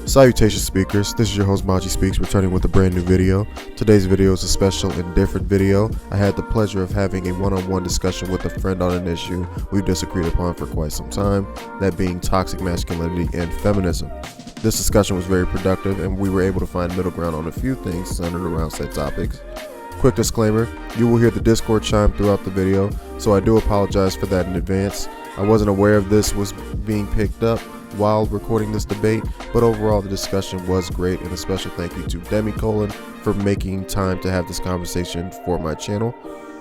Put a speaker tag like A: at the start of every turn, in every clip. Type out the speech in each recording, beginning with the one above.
A: Salutations speakers, this is your host Maji Speaks, returning with a brand new video. Today's video is a special and different video. I had the pleasure of having a one-on-one discussion with a friend on an issue we've disagreed upon for quite some time, that being toxic masculinity and feminism. This discussion was very productive and we were able to find middle ground on a few things centered around said topics. Quick disclaimer, you will hear the Discord chime throughout the video, so I do apologize for that in advance. I wasn't aware of this was being picked up while recording this debate, but overall the discussion was great, and a special thank you to Demicolon for making time to have this conversation for my channel.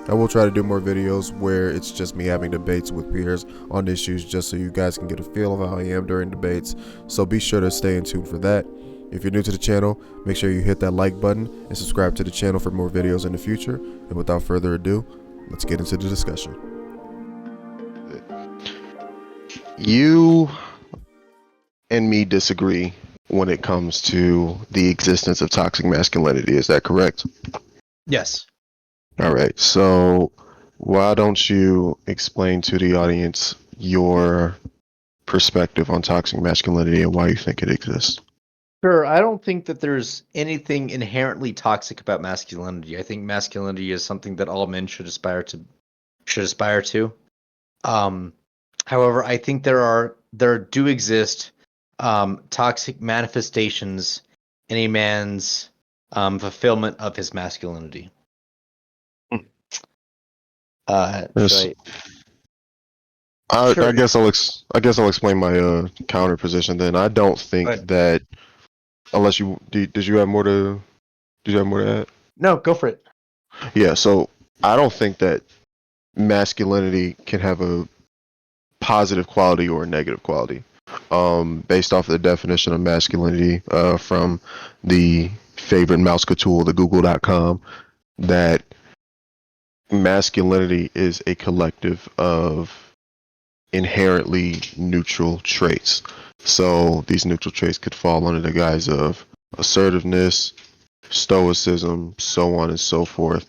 A: I will try to do more videos where it's just me having debates with peers on issues, just so you guys can get a feel of how I am during debates, so be sure to stay in tune for that. If you're new to the channel, make sure you hit that like button and subscribe to the channel for more videos in the future. And without further ado, let's get into the discussion.
B: You and me disagree when it comes to the existence of toxic masculinity. Is that correct?
C: Yes.
B: All right. So why don't you explain to the audience your perspective on toxic masculinity and why you think it exists?
C: Sure. I don't think that there's anything inherently toxic about masculinity. I think masculinity is something that all men should aspire to. However, I think there do exist toxic manifestations in a man's fulfillment of his masculinity.
B: Yes.
C: Sure.
B: I guess I'll explain my counter position then. I don't think that, unless you did you have more to add?
C: No, go for it.
B: Yeah, so I don't think that masculinity can have a positive quality or a negative quality. Based off of the definition of masculinity from the favorite mouse tool, the google.com, that masculinity is a collective of inherently neutral traits. So these neutral traits could fall under the guise of assertiveness, stoicism, so on and so forth.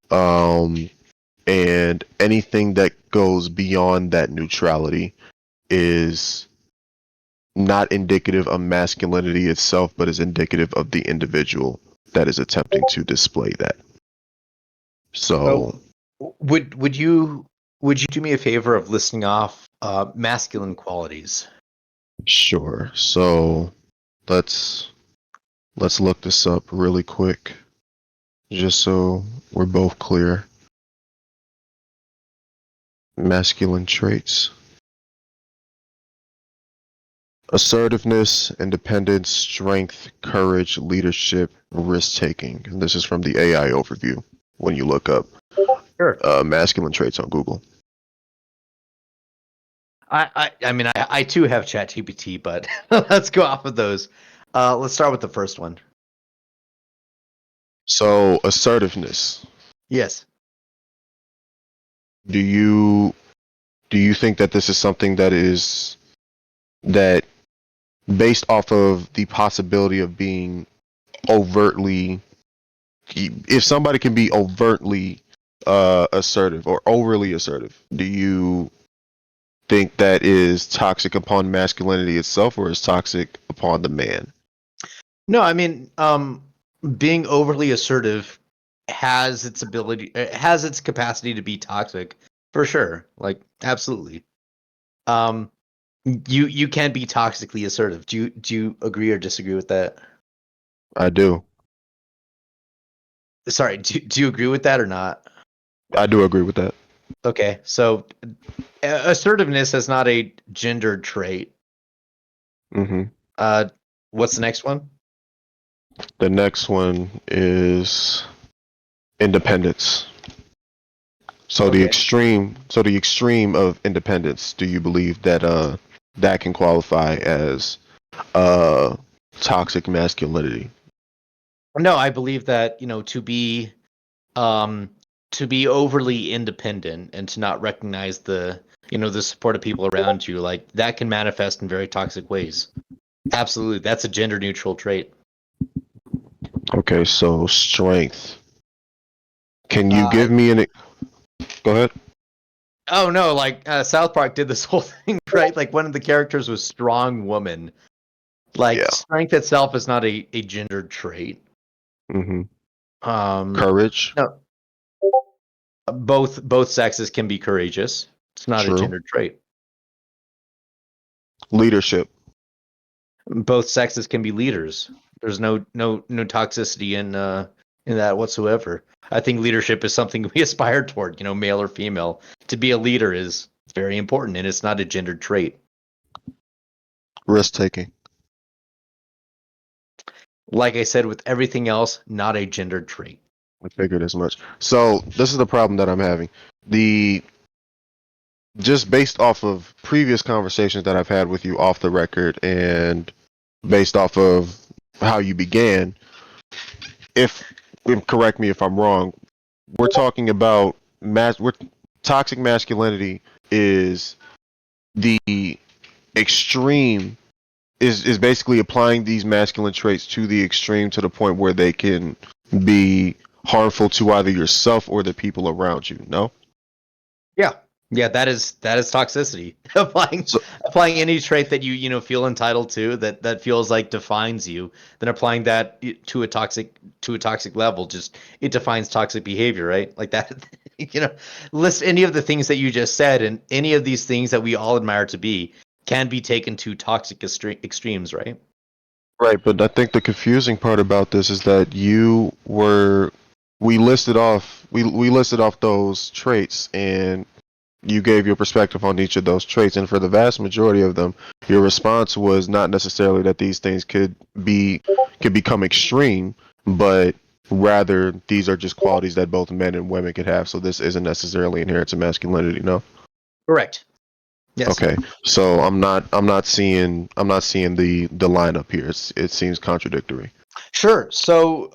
B: And anything that goes beyond that neutrality is not indicative of masculinity itself, but is indicative of the individual that is attempting to display that. So,
C: would you do me a favor of listing off masculine qualities?
B: sure. So let's look this up really quick, just so we're both clear. Masculine traits: assertiveness, independence, strength, courage, leadership, risk-taking. And this is from the AI overview when you look up masculine traits on Google.
C: I mean, I too have ChatGPT, but let's go off of those. Let's start with the first one.
B: So, assertiveness.
C: Yes.
B: Do you think that this is something that based off of the possibility of being overtly, if somebody can be overtly assertive or overly assertive, do you think that is toxic upon masculinity itself, or is toxic upon the man?
C: No, I mean, being overly assertive has its capacity to be toxic, for sure. Like, absolutely. You can be toxically assertive. Do you agree or disagree with that?
B: I do.
C: Sorry, do you agree with that or not?
B: I do agree with that.
C: Okay, so assertiveness is not a gendered trait.
B: Mm-hmm.
C: What's the next one?
B: The next one is independence. So
C: Okay.
B: the extreme of independence, do you believe that that can qualify as toxic masculinity?
C: No, I believe that, to be overly independent and to not recognize the support of people around you, like, that can manifest in very toxic ways. Absolutely. That's a gender neutral trait.
B: Okay, so strength. Can you give me Go ahead.
C: Oh no, like South Park did this whole thing, right? Like one of the characters was strong woman. Like
B: Yeah.
C: strength itself is not a gendered trait.
B: Mm-hmm.
C: Um,
B: Courage.
C: no, both sexes can be courageous. It's not a
B: True.
C: gendered trait.
B: Leadership.
C: Both sexes can be leaders. There's no toxicity in that whatsoever. I think leadership is something we aspire toward, male or female. To be a leader is very important, and it's not a gendered trait.
B: Risk taking.
C: Like I said, with everything else, not a gendered trait.
B: I figured as much. So this is the problem that I'm having. The Just based off of previous conversations that I've had with you off the record and based off of how you began, if correct me if I'm wrong, we're talking about toxic masculinity is the extreme is basically applying these masculine traits to the extreme to the point where they can be harmful to either yourself or the people around you. No?
C: Yeah. Yeah, that is toxicity. applying
B: So,
C: applying any trait that you feel entitled to that feels like defines you, then applying that to a toxic level, just it defines toxic behavior, right? Like that list any of the things that you just said, and any of these things that we all admire to be can be taken to toxic extremes, right?
B: right, but I think the confusing part about this is that we listed off those traits and you gave your perspective on each of those traits, and for the vast majority of them, your response was not necessarily that these things could become extreme, but rather these are just qualities that both men and women could have. So this isn't necessarily inherent to masculinity, no?
C: Correct. Yes.
B: Okay. So I'm not seeing the lineup here. It seems contradictory.
C: Sure. So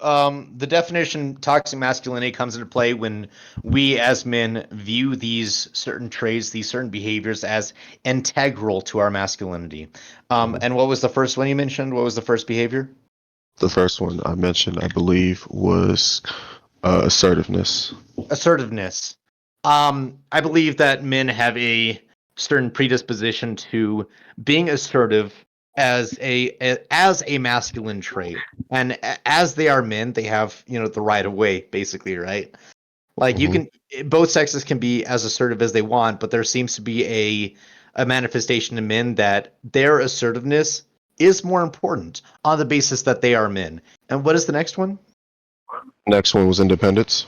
C: the definition toxic masculinity comes into play when we as men view these certain traits, these certain behaviors as integral to our masculinity. And what was the first one you mentioned? What was the first behavior?
B: The first one I mentioned, I believe, was assertiveness.
C: Assertiveness. I believe that men have a certain predisposition to being assertive as a masculine trait, and as they are men, they have the right of way, basically, right? Like you
B: Mhm.
C: can, both sexes can be as assertive as they want, but there seems to be a manifestation in men that their assertiveness is more important on the basis that they are men. And what is the next one?
B: Next one was independence.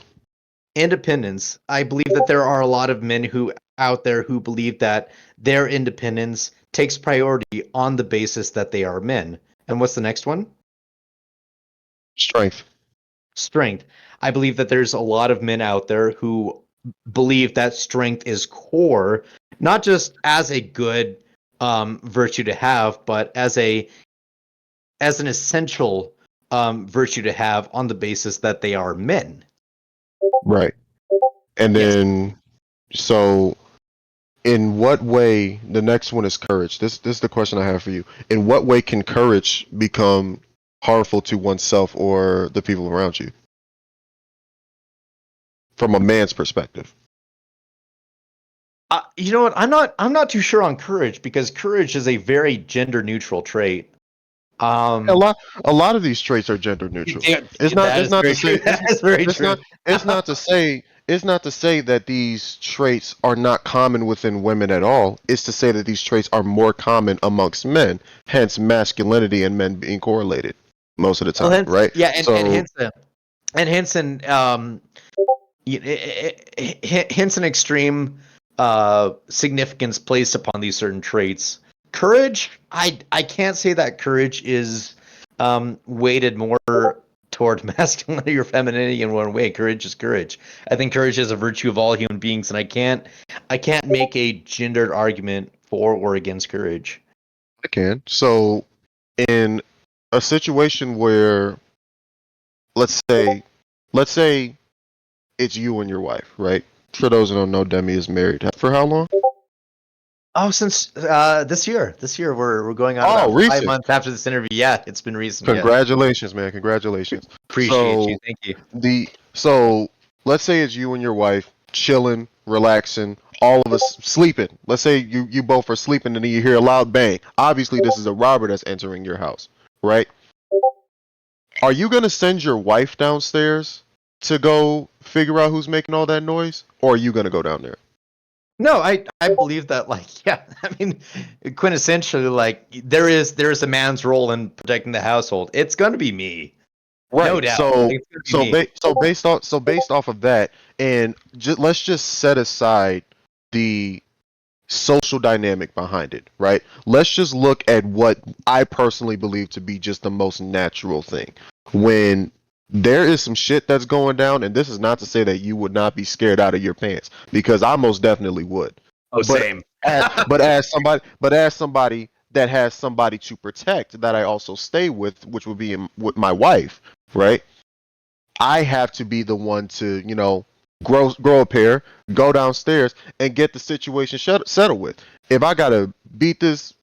C: Independence. I believe that there are a lot of men who out there who believe that their independence takes priority on the basis that they are men. And what's the next one?
B: Strength.
C: Strength. I believe that there's a lot of men out there who believe that strength is core, not just as a good virtue to have, but as an essential virtue to have on the basis that they are men.
B: Right. And
C: Yes.
B: then so in what way, the next one is courage. This is the question I have for you. In what way can courage become harmful to oneself or the people around you? From a man's perspective.
C: You know what? I'm not too sure on courage, because courage is a very gender neutral trait.
B: A
C: Um,
B: lot a lot of these traits are gender neutral.
C: that
B: It's
C: is
B: not
C: very
B: to
C: true.
B: say
C: That is very
B: it's
C: true.
B: not it's not to say that these traits are not common within women at all. It's to say that these traits are more common amongst men, hence masculinity and men being correlated most of the
C: Well,
B: time, right?
C: yeah,
B: So
C: and hence hence an extreme significance placed upon these certain traits. Courage, I can't say that courage is weighted more toward masculinity or femininity in one way. Courage is courage. I think courage is a virtue of all human beings, and I can't make a gendered argument for or against courage.
B: I can. So in a situation where let's say let's say it's you and your wife, right? For those who don't know, Demi is married. For how long?
C: Oh, since this year we're going on
B: Oh,
C: about five
B: recent.
C: months after this interview. Yeah, it's been recent. Yeah,
B: Congratulations, man. Congratulations.
C: appreciate you.
B: So
C: Thank you.
B: so let's say it's you and your wife chilling, relaxing, all of us sleeping. Let's say you both are sleeping and then you hear a loud bang. Obviously, this is a robber that's entering your house, right? Are you gonna send your wife downstairs to go figure out who's making all that noise, or are you gonna go down there?
C: No, I believe that, like, yeah, I mean, quintessentially, like, there is a man's role in protecting the household. It's gonna be me, no
B: Right.
C: doubt.
B: So
C: Like, it's gonna be me.
B: based off of that, and let's just set aside the social dynamic behind it, right? Let's just look at what I personally believe to be just the most natural thing. When there is some shit that's going down, and this is not to say that you would not be scared out of your pants, because I most definitely would.
C: Oh,
B: But
C: same.
B: as somebody that has somebody to protect that I also stay with, which would be with my wife, right? I have to be the one to, grow a pair, go downstairs, and get the situation settled with. If I gotta beat this,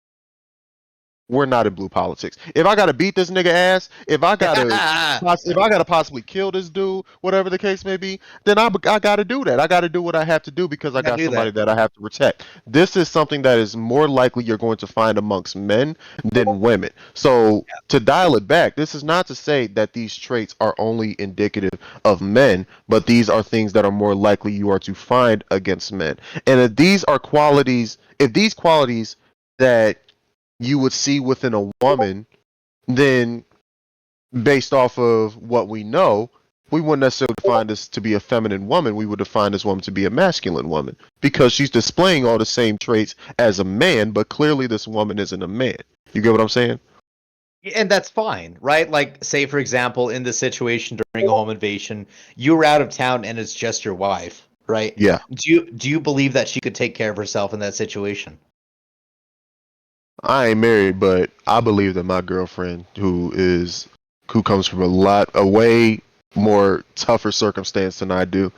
B: we're not in blue politics. If I gotta beat this nigga ass, if I gotta possibly kill this dude, whatever the case may be, then I gotta do that. I gotta do what I have to do because I
C: Gotta
B: got
C: do
B: somebody
C: that.
B: that I have to protect. This is something that is more likely you're going to find amongst men than women. So to dial it back, this is not to say that these traits are only indicative of men, but these are things that are more likely you are to find against men. And if these qualities that you would see within a woman, then based off of what we know, we wouldn't necessarily define this to be a feminine woman. We would define this woman to be a masculine woman because she's displaying all the same traits as a man, but clearly this woman isn't a man. You get what I'm saying?
C: And that's fine, right? Like, say for example, in the situation during a home invasion, you were out of town and it's just your wife, right?
B: Yeah.
C: Do you believe that she could take care of herself in that situation?
B: I ain't married, but I believe that my girlfriend, who comes from a way more tougher circumstance than I do,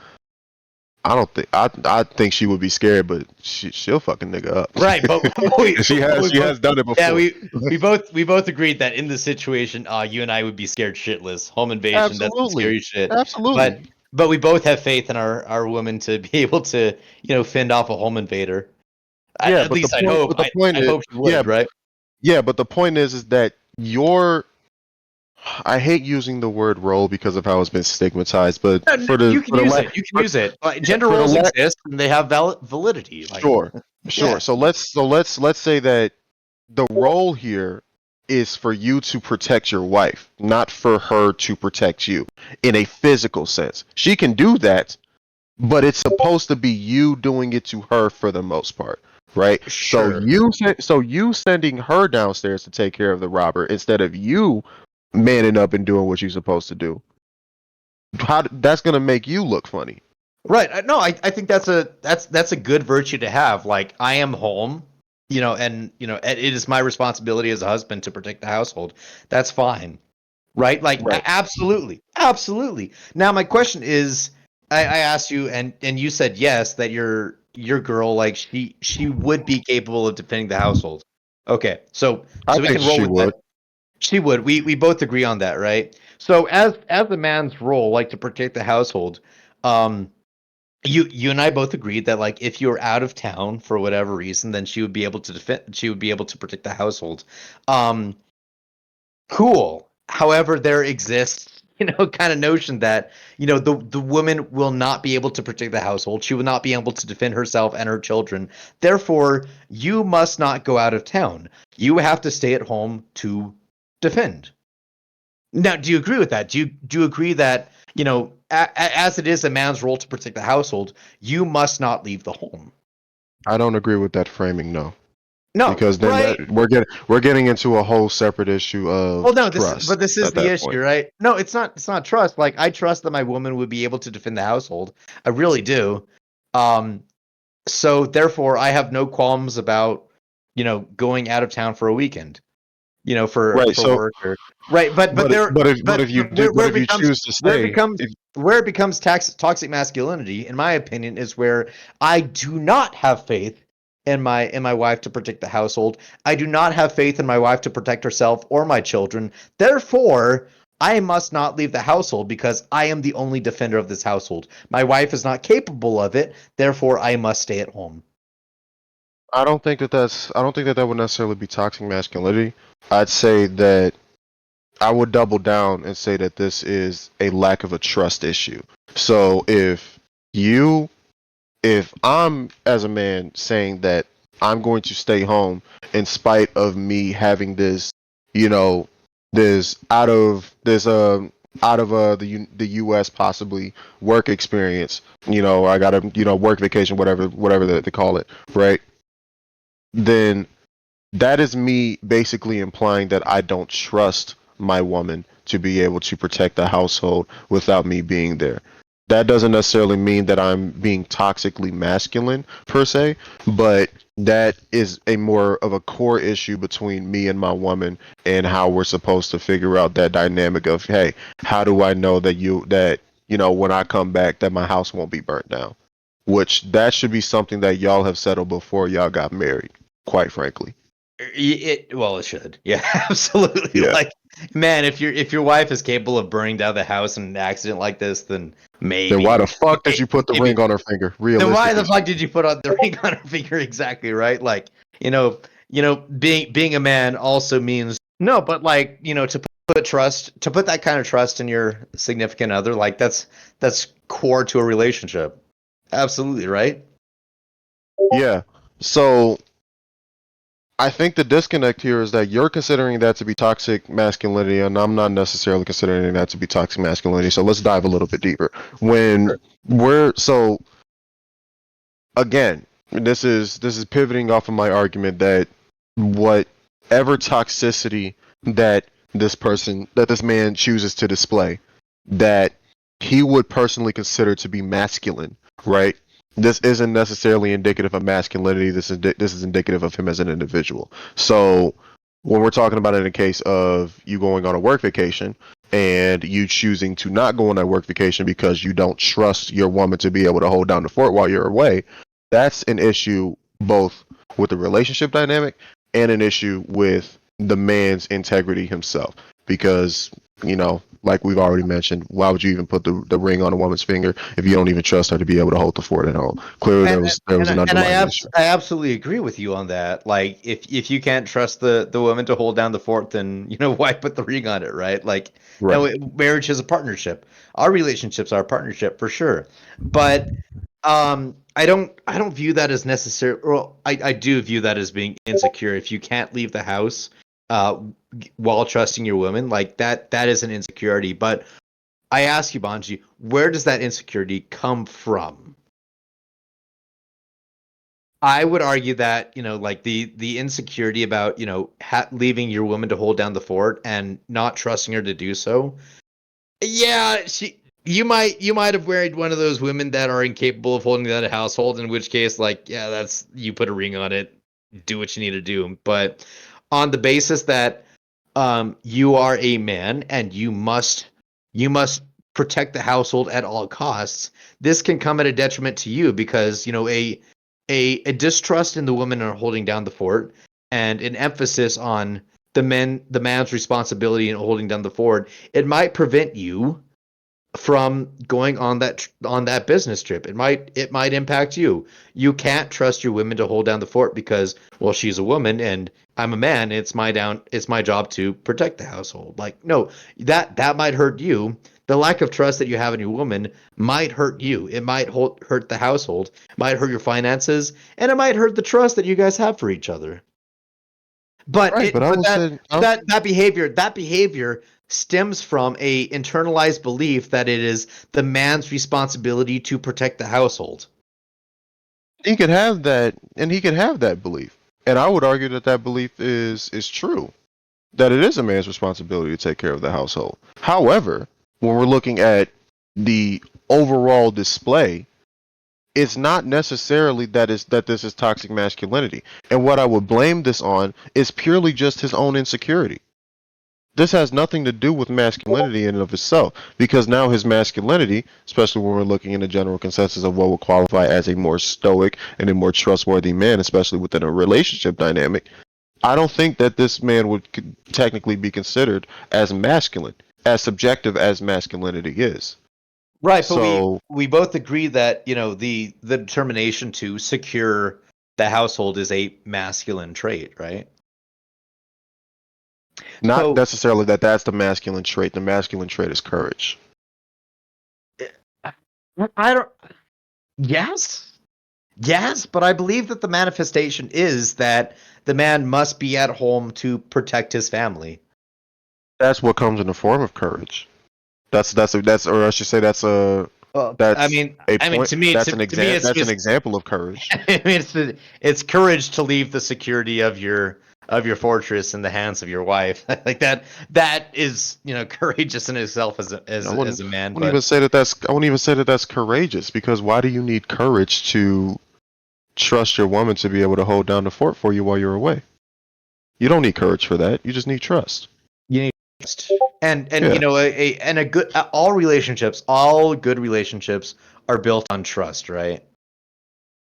B: I think she would be scared, but she'll fucking nigga up.
C: Right, but we,
B: And she
C: both,
B: has done it
C: yeah,
B: before.
C: we both agreed that in the situation, you and I would be scared shitless. Home invasion, that's some
B: Absolutely.
C: scary shit. But
B: Absolutely.
C: but we both have faith in our women to be able to, fend off a home invader.
B: Yeah,
C: At
B: but the
C: least I'd
B: point
C: hope.
B: but the
C: I
B: point
C: I
B: is
C: hope she
B: yeah,
C: would, right?
B: yeah, but the point is that I hate using the word role because of how it's been stigmatized, but
C: No, no, you can use it. You can
B: for,
C: use it. Like,
B: yeah,
C: gender
B: for the
C: roles
B: la-
C: exist and they have validity. Like,
B: sure. Sure.
C: yeah,
B: So let's say that the role here is for you to protect your wife, not for her to protect you in a physical sense. She can do that, but it's supposed to be you doing it to her for the most part, right? So
C: sure.
B: you sending her downstairs to take care of the robber instead of you manning up and doing what you're supposed to do. That's gonna make you look funny.
C: Right. No, I think that's a good virtue to have. Like, I am home, and it is my responsibility as a husband to protect the household. That's fine. Right? Like,
B: Right.
C: absolutely. Absolutely. Now my question is, I asked you and you said yes, that your girl, like, she would be capable of defending the household. Okay. So
B: I
C: we
B: think
C: can roll
B: she
C: with that.
B: would.
C: She would. We both agree on that, right? So as a man's role, like, to protect the household, um you and I both agreed that, like, if you were out of town for whatever reason, then she would be able to defend. She would be able to protect the household. Um, cool. However, there exists, kind of notion that, the woman will not be able to protect the household. She will not be able to defend herself and her children. Therefore, you must not go out of town. You have to stay at home to defend. Now, do you agree with that? Do you agree that, as it is a man's role to protect the household, you must not leave the home?
B: I don't agree with that framing, no,
C: No,
B: because then
C: right?
B: we're getting into a whole separate issue
C: Well,
B: of
C: no,
B: trust
C: this is
B: at
C: the
B: that point.
C: issue, right? No, it's not trust. Like, I trust that my woman would be able to defend the household. I really do. Um, so therefore, I have no qualms about, going out of town for a weekend,
B: Right.
C: for
B: So,
C: work, or right. But there,
B: but if you choose to
C: where it
B: stay,
C: becomes toxic masculinity, in my opinion, is where I do not have faith in my wife to protect the household. I do not have faith in my wife to protect herself or my children. Therefore, I must not leave the household because I am the only defender of this household. My wife is not capable of it, therefore I must stay at home.
B: I don't think that would necessarily be toxic masculinity. I'd say that I would double down and say that this is a lack of a trust issue. So if I'm as a man saying that I'm going to stay home in spite of me having this, you know, this out of the U.S. possibly work experience, I got a work vacation, whatever they call it, right? Then that is me basically implying that I don't trust my woman to be able to protect the household without me being there. That doesn't necessarily mean that I'm being toxically masculine per se, but that is a more of a core issue between me and my woman and how we're supposed to figure out that dynamic of, hey, how do I know that when I come back that my house won't be burnt down? Which that should be something that y'all have settled before y'all got married, quite frankly.
C: It should. Yeah, absolutely.
B: Yeah.
C: Like, man, if your wife is capable of burning down the house in an accident like this, then
B: Then why
C: maybe,
B: the fuck did you put the
C: maybe.
B: ring on her finger?
C: Then why the
B: Realistically.
C: fuck did you put on the ring on her finger exactly, right? Like, being a man also means no, but like, to put that kind of trust in your significant other, like that's core to a relationship. Absolutely, right?
B: Yeah. So I think the disconnect here is that you're considering that to be toxic masculinity, and I'm not necessarily considering that to be toxic masculinity. So let's dive a little bit deeper. When
C: Sure.
B: we're so again, this is pivoting off of my argument that whatever toxicity that this man chooses to display, that he would personally consider to be masculine, right? This isn't necessarily indicative of masculinity. This is indicative of him as an individual. So when we're talking about it in a case of you going on a work vacation and you choosing to not go on that work vacation because you don't trust your woman to be able to hold down the fort while you're away, that's an issue both with the relationship dynamic and an issue with the man's integrity himself. Because, like we've already mentioned, why would you even put the ring on a woman's finger if you don't even trust her to be able to hold the fort at home? Clearly, there was an underlying issue.
C: I absolutely agree with you on that. Like, if you can't trust the woman to hold down the fort, then why put the ring on it, right? Like,
B: Right.
C: marriage is a partnership. Our relationships are a partnership for sure. But I don't view that as necessary. Well, I do view that as being insecure. If you can't leave the house, uh, while trusting your woman, like that is an insecurity. But I ask you, Banji, where does that insecurity come from? I would argue that like the insecurity about leaving your woman to hold down the fort and not trusting her to do so. Yeah, you might have married one of those women that are incapable of holding down a household. In which case, like, yeah, that's you put a ring on it, do what you need to do. But on the basis that you are a man and you must protect the household at all costs, this can come at a detriment to you because a distrust in the woman are holding down the fort and an emphasis on the man's responsibility in holding down the fort, it might prevent you from going on that business trip. It might impact you. You can't trust your women to hold down the fort because, well, she's a woman and I'm a man. It's my job to protect the household. Like, no, that might hurt you. The lack of trust that you have in your woman might hurt you. It might hurt the household, it might hurt your finances, and it might hurt the trust that you guys have for each other. But
B: Right, but I would say,
C: that behavior stems from a internalized belief that it is the man's responsibility to protect the household.
B: he could have that, and he could have that belief, and I would argue that that belief is true. That it is a man's responsibility to take care of the household. However, when we're looking at the overall display, it's not necessarily that this is toxic masculinity. And what I would blame this on is purely just his own insecurity. This has nothing to do with masculinity in and of itself, because now his masculinity, especially when we're looking in the general consensus of what would qualify as a more stoic and a more trustworthy man, especially within a relationship dynamic, I don't think that this man would technically be considered as masculine. as subjective as masculinity is.
C: Right, but
B: So
C: we both agree that, the determination to secure the household is a masculine trait, right?
B: not
C: So
B: necessarily that that's the masculine trait. The masculine trait is courage.
C: I don't. Yes, yes, but I believe that the manifestation is that the man must be at home to protect his family.
B: That's what comes in the form of courage. That's or I should say
C: Well, I
B: that's
C: mean,
B: a
C: I mean,
B: point.
C: to me,
B: That's
C: to,
B: an
C: to me,
B: example.
C: it's
B: That's an
C: just.
B: example of courage.
C: I mean, it's courage to leave the security of your fortress in the hands of your wife. Like that. That is, courageous in itself as a
B: I
C: as
B: wouldn't,
C: as a man.
B: wouldn't even
C: But
B: say that that's. I wouldn't even say that that's courageous because why do you need courage to trust your woman to be able to hold down the fort for you while you're away? You don't need courage for that. You just need trust.
C: you need trust. And
B: Yeah.
C: a good all good relationships are built on trust, right?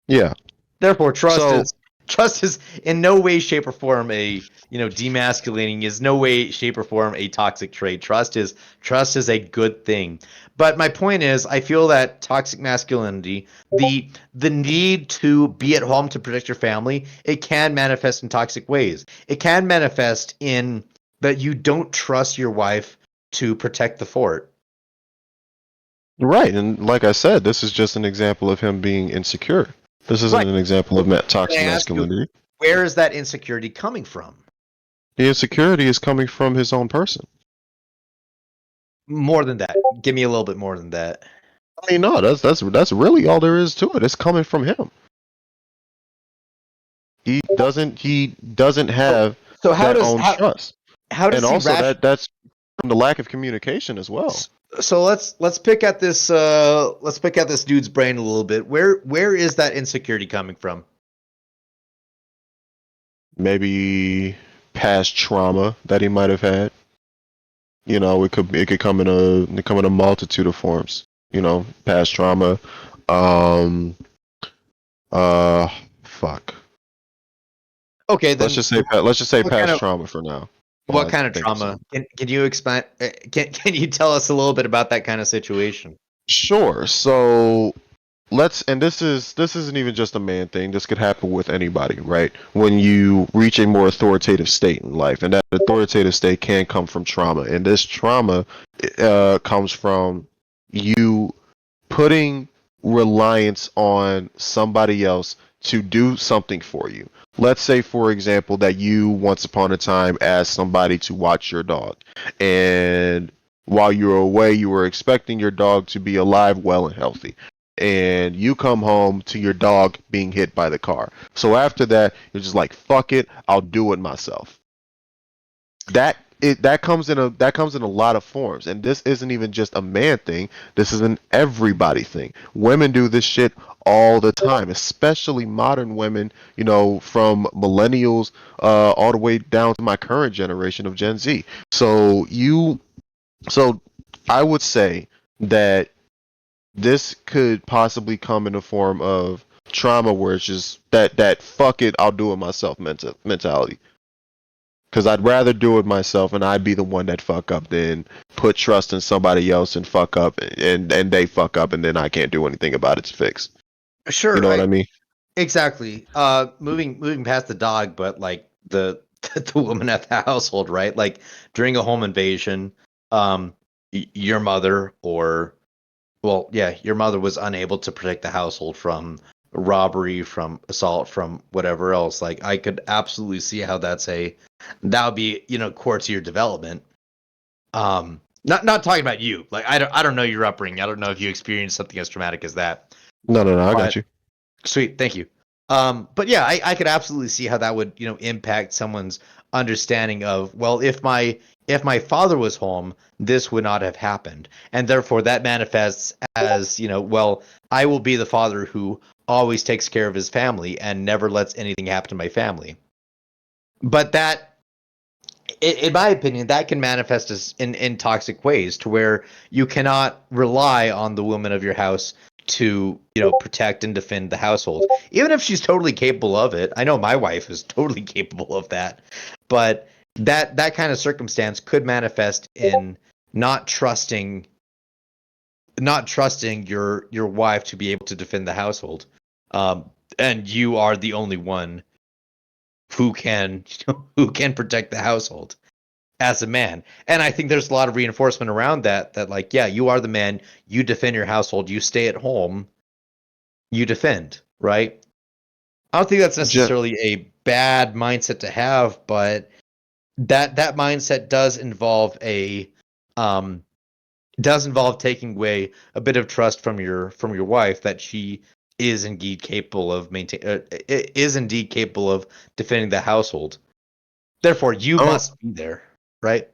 B: Yeah.
C: Therefore,
B: So
C: trust is in no way, shape, or form a demasculating, is no way, shape, or form a toxic trait. Trust is a good thing. But my point is, I feel that toxic masculinity, the need to be at home to protect your family, it can manifest in toxic ways. It can manifest in that you don't trust your wife to protect the fort.
B: right, and like I said, this is just an example of him being insecure. This isn't
C: Right.
B: an example of
C: Can I
B: toxic
C: ask you,
B: masculinity.
C: where is that insecurity coming from?
B: The insecurity is coming from his own person.
C: More than that. Give me a little bit more than that.
B: I mean, no, that's really all there is to it. It's coming from him. He doesn't
C: So,
B: have
C: so how
B: that
C: does
B: own trust,
C: how
B: and
C: does he
B: also
C: ration?
B: that's from the lack of communication as well.
C: So let's pick at this dude's brain a little bit. Where is that insecurity coming from?
B: Maybe past trauma that he might have had. It could come in a multitude of forms. Past trauma. Um. Uh. Fuck.
C: Okay,
B: Let's
C: then
B: just say
C: what kind
B: past
C: of
B: trauma for now.
C: what
B: While I
C: kind of
B: think of
C: trauma?
B: something.
C: Can you expand? Can you tell us a little bit about that kind of situation?
B: Sure. So and this isn't even just a man thing. This could happen with anybody, right? When you reach a more authoritative state in life, and that authoritative state can come from trauma, and this trauma comes from you putting reliance on somebody else to do something for you. Let's say, for example, that you once upon a time asked somebody to watch your dog, and while you were away, you were expecting your dog to be alive, well, and healthy. And you come home to your dog being hit by the car. So after that, you're just like, fuck it, I'll do it myself. That comes in a lot of forms, and this isn't even just a man thing. This is an everybody thing. Women do this shit all the time, especially modern women. From millennials all the way down to my current generation of Gen Z. So I would say that this could possibly come in the form of trauma, where it's just that fuck it, I'll do it myself mentality. Because I'd rather do it myself, and I'd be the one that fuck up than put trust in somebody else and fuck up, and they fuck up, and then I can't do anything about it to fix. You
C: Sure,
B: know what I mean?
C: exactly. Moving past the dog, but like the woman at the household, right? Like during a home invasion, your mother or well, yeah, your mother was unable to protect the household from robbery, from assault, from whatever else. Like I could absolutely see how that would be, core to your development. Not talking about you. Like I don't know your upbringing. I don't know if you experienced something as traumatic as that.
B: No, no, no. I got
C: But
B: you.
C: sweet, thank you. But yeah, I could absolutely see how that would, impact someone's understanding of, well, if my father was home, this would not have happened. And therefore that manifests as, well, I will be the father who always takes care of his family and never lets anything happen to my family. But that in my opinion, that can manifest as in toxic ways to where you cannot rely on the woman of your house to, protect and defend the household, even if she's totally capable of it. I know my wife is totally capable of that, but that kind of circumstance could manifest in not trusting your wife to be able to defend the household, and you are the only one who can who can protect the household as a man. And I think there's a lot of reinforcement around that like, yeah, you are the man, you defend your household, you stay at home, you defend, right? I don't think that's
B: Gen-
C: necessarily a bad mindset to have, but that mindset um does involve taking away a bit of trust from your wife that she is indeed capable of defending the household. Therefore, you
B: I don't.
C: must be there, right?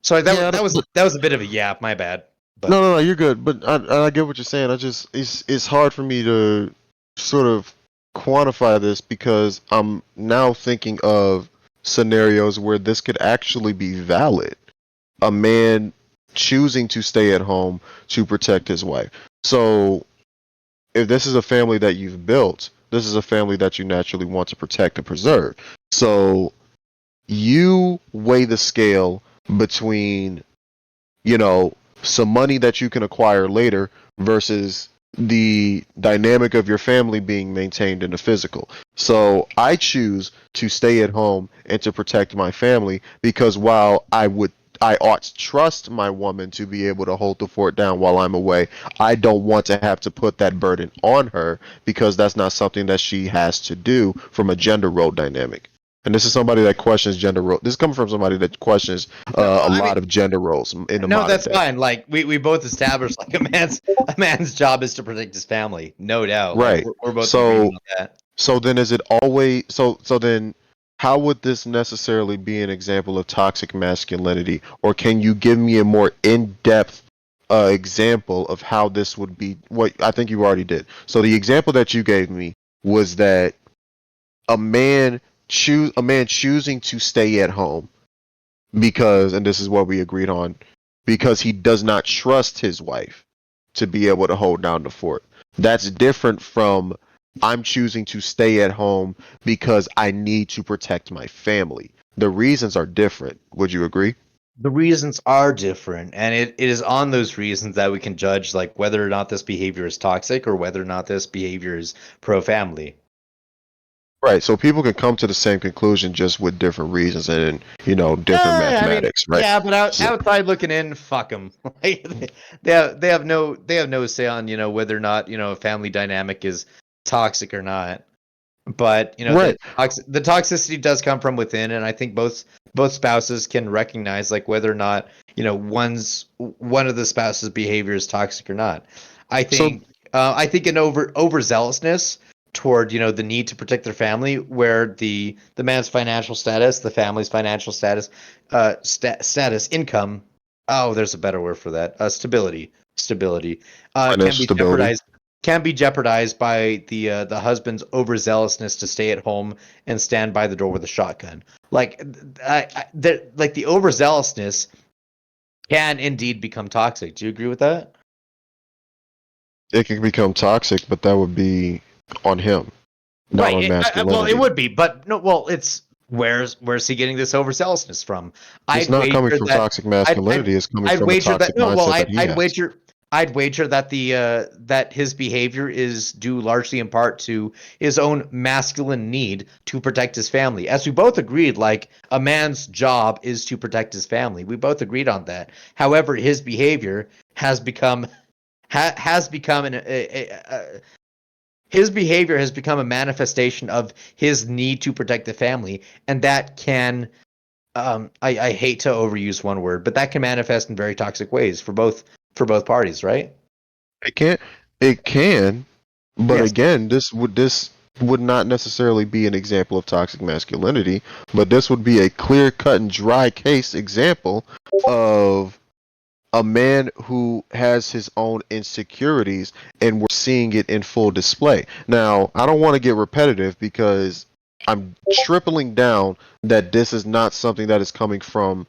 C: Sorry,
B: Yeah,
C: that was a bit of a yap. My bad.
B: no,
C: But
B: no, no, you're good. But I get what you're saying. I just it's hard for me to sort of quantify this because I'm now thinking of scenarios where this could actually be valid. A man choosing to stay at home to protect his wife. So if this is a family that you've built, this is a family that you naturally want to protect and preserve. So you weigh the scale between, you know, some money that you can acquire later versus the dynamic of your family being maintained in the physical. So I choose to stay at home and to protect my family because while I ought to trust my woman to be able to hold the fort down while I'm away. I don't want to have to put that burden on her because that's not something that she has to do from a gender role dynamic. And this is somebody that questions gender role. This is coming from somebody that questions
C: no,
B: a
C: I mean,
B: lot of gender roles in the
C: no,
B: modern
C: that's
B: day.
C: fine. Like we both established, like a man's job is to protect his family, no doubt. Like
B: Right.
C: we're both agreeing
B: So
C: on that.
B: then is it always so then how would this necessarily be an example of toxic masculinity? Or can you give me a more in-depth example of how this would be what I think you already did. So the example that you gave me was that a man choosing to stay at home because, and this is what we agreed on, because he does not trust his wife to be able to hold down the fort. That's different from I'm choosing to stay at home because I need to protect my family. The reasons are different. Would you agree?
C: The reasons are different, and it is on those reasons that we can judge like whether or not this behavior is toxic or whether or not this behavior is pro family.
B: Right. So people can come to the same conclusion just with different reasons and, different
C: I mean,
B: mathematics, right?
C: yeah, but
B: So,
C: outside looking in, fuck them. Like, they have no say on whether or not a family dynamic is toxic or not. But
B: right.
C: the toxicity does come from within, and I think both spouses can recognize like whether or not one of the spouse's behavior is toxic or not.
B: So
C: I think an overzealousness toward the need to protect their family, where the man's financial status, the family's financial status, income. Oh, there's a better word for that. Stability. Can
B: financial
C: be
B: stability.
C: jeopardized by the husband's overzealousness to stay at home and stand by the door with a shotgun. Like like the overzealousness can indeed become toxic. Do you agree with that?
B: It can become toxic, but that would be on him, not
C: Right.
B: on
C: Well, it
B: masculinity.
C: would be, but no. Well, it's where's he getting this overzealousness from?
B: It's
C: I'd
B: not coming
C: wager
B: from
C: that
B: toxic masculinity. It's coming
C: I'd
B: from a
C: wager that
B: toxic
C: no. Well,
B: mindset that he has.
C: I'd wager that that his behavior is due largely in part to his own masculine need to protect his family. As we both agreed, like a man's job is to protect his family. We both agreed on that. However, his behavior has become his behavior has become a manifestation of his need to protect the family, and that can I hate to overuse one word, but that can manifest in very toxic ways for both parties, right?
B: It can't. It can, but
C: Yes.
B: again, this would not necessarily be an example of toxic masculinity, but this would be a clear cut and dry case example of a man who has his own insecurities and we're seeing it in full display. Now, I don't want to get repetitive because I'm tripling down that this is not something that is coming from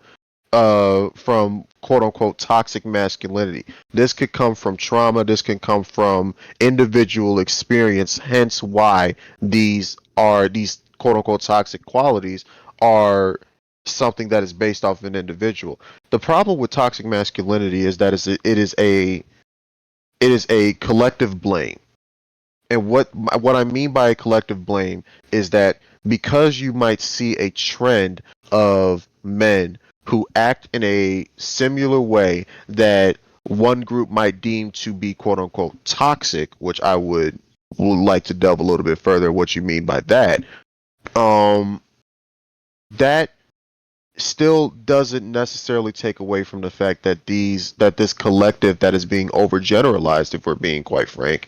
B: quote unquote toxic masculinity. This could come from trauma, this can come from individual experience, hence why these quote unquote toxic qualities are something that is based off of an individual. The problem with toxic masculinity is that it is a collective blame. And what I mean by a collective blame is that because you might see a trend of men who act in a similar way that one group might deem to be quote unquote toxic, which I would like to delve a little bit further what you mean by that. Um, that still doesn't necessarily take away from the fact that this collective that is being overgeneralized, if we're being quite frank,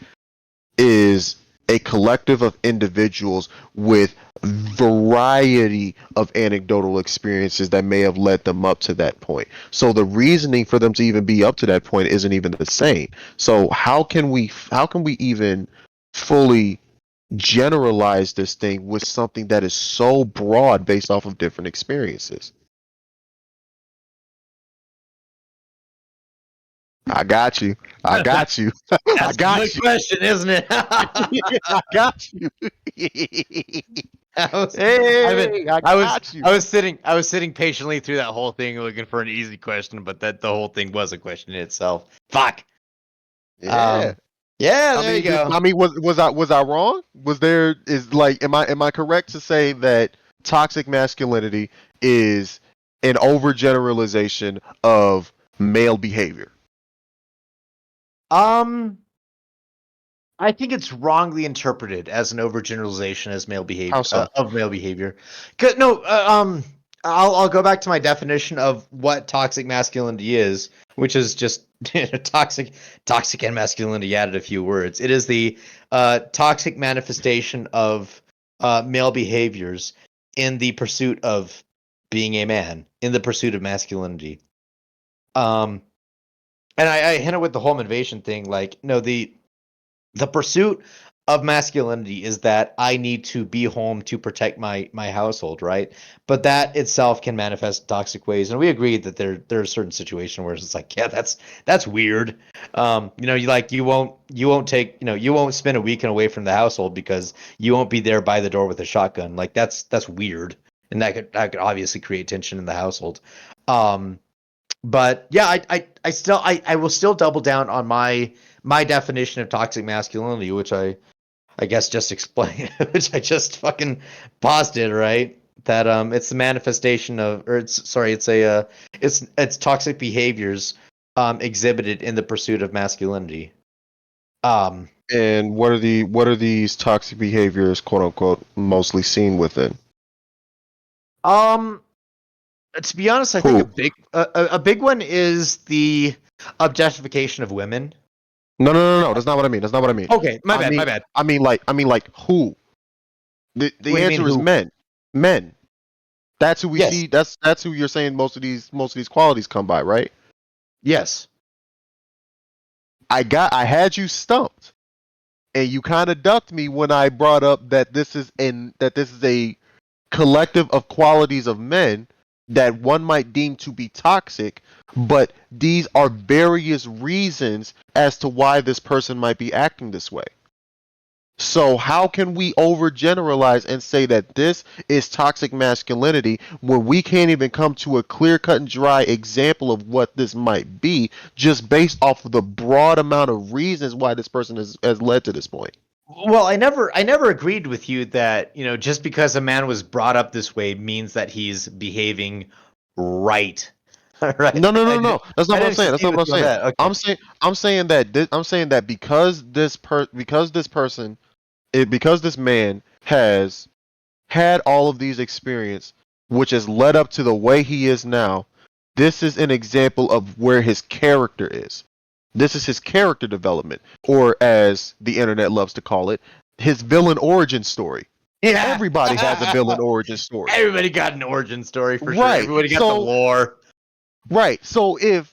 B: is a collective of individuals with variety of anecdotal experiences that may have led them up to that point. So the reasoning for them to even be up to that point isn't even the same. So how can we even fully generalize this thing with something that is so broad based off of different experiences? I got you. I got you. I
C: That's a
B: got
C: good
B: you.
C: question, isn't it?
B: I got you.
C: I was, I've been,
B: Hey, I
C: I was,
B: got you.
C: I was sitting patiently through that whole thing, looking for an easy question, but that the whole thing was a question in itself. Fuck.
B: Yeah.
C: Yeah,
B: I
C: there you
B: mean,
C: go.
B: was I wrong? Was there is like am I correct to say that toxic masculinity is an overgeneralization of male behavior?
C: Um, I think it's wrongly interpreted as an overgeneralization as male
B: How
C: behavior
B: so?
C: of male behavior. 'Cause- no, I'll go back to my definition of what toxic masculinity is, which is just toxic and masculinity added a few words. It is the toxic manifestation of male behaviors in the pursuit of being a man, in the pursuit of masculinity. Um, and I hit it with the home invasion thing, like no, the pursuit of masculinity is that I need to be home to protect my household, right? But that itself can manifest in toxic ways, and we agreed that there are certain situations where it's like, yeah, that's weird. You won't take you won't spend a weekend away from the household because you won't be there by the door with a shotgun. Like that's weird, and that could obviously create tension in the household. Um, but yeah, I will still double down on my definition of toxic masculinity, which I guess just explain, which I just fucking paused it, right? That it's the manifestation of, or it's sorry, it's toxic behaviors exhibited in the pursuit of masculinity. Um,
B: And what are these toxic behaviors, quote unquote, mostly seen within?
C: um, to be honest, I think
B: Who?
C: a big one is the objectification of women.
B: No, no, no, no. That's not what I mean. That's not what I mean.
C: Okay, my
B: I
C: bad, my
B: mean,
C: bad.
B: I mean, like who?
C: What
B: The
C: do you mean,
B: answer is
C: who?
B: men. Men. That's who we
C: Yes,
B: see. That's who you're saying most of these qualities come by, right?
C: yes.
B: I had you stumped, and you kind of ducked me when I brought up that this is a collective of qualities of men that one might deem to be toxic, but these are various reasons as to why this person might be acting this way. So how can we overgeneralize and say that this is toxic masculinity when we can't even come to a clear cut and dry example of what this might be just based off of the broad amount of reasons why this person has led to this point?
C: Well, I never agreed with you that, just because a man was brought up this way means that he's behaving right. Right?
B: No, no,
C: I
B: no,
C: didn't
B: no. That's not
C: I
B: what I'm
C: didn't
B: saying. That's
C: disagree
B: not
C: with
B: what I'm
C: you on
B: saying.
C: that. Okay.
B: I'm saying that because this man has had all of these experience, which has led up to the way he is now. This is an example of where his character is. This is his character development, or as the internet loves to call it, his villain origin story.
C: Yeah.
B: Everybody has a villain origin story.
C: Everybody got an origin story for sure.
B: Right.
C: Everybody got the
B: So
C: lore.
B: right. So if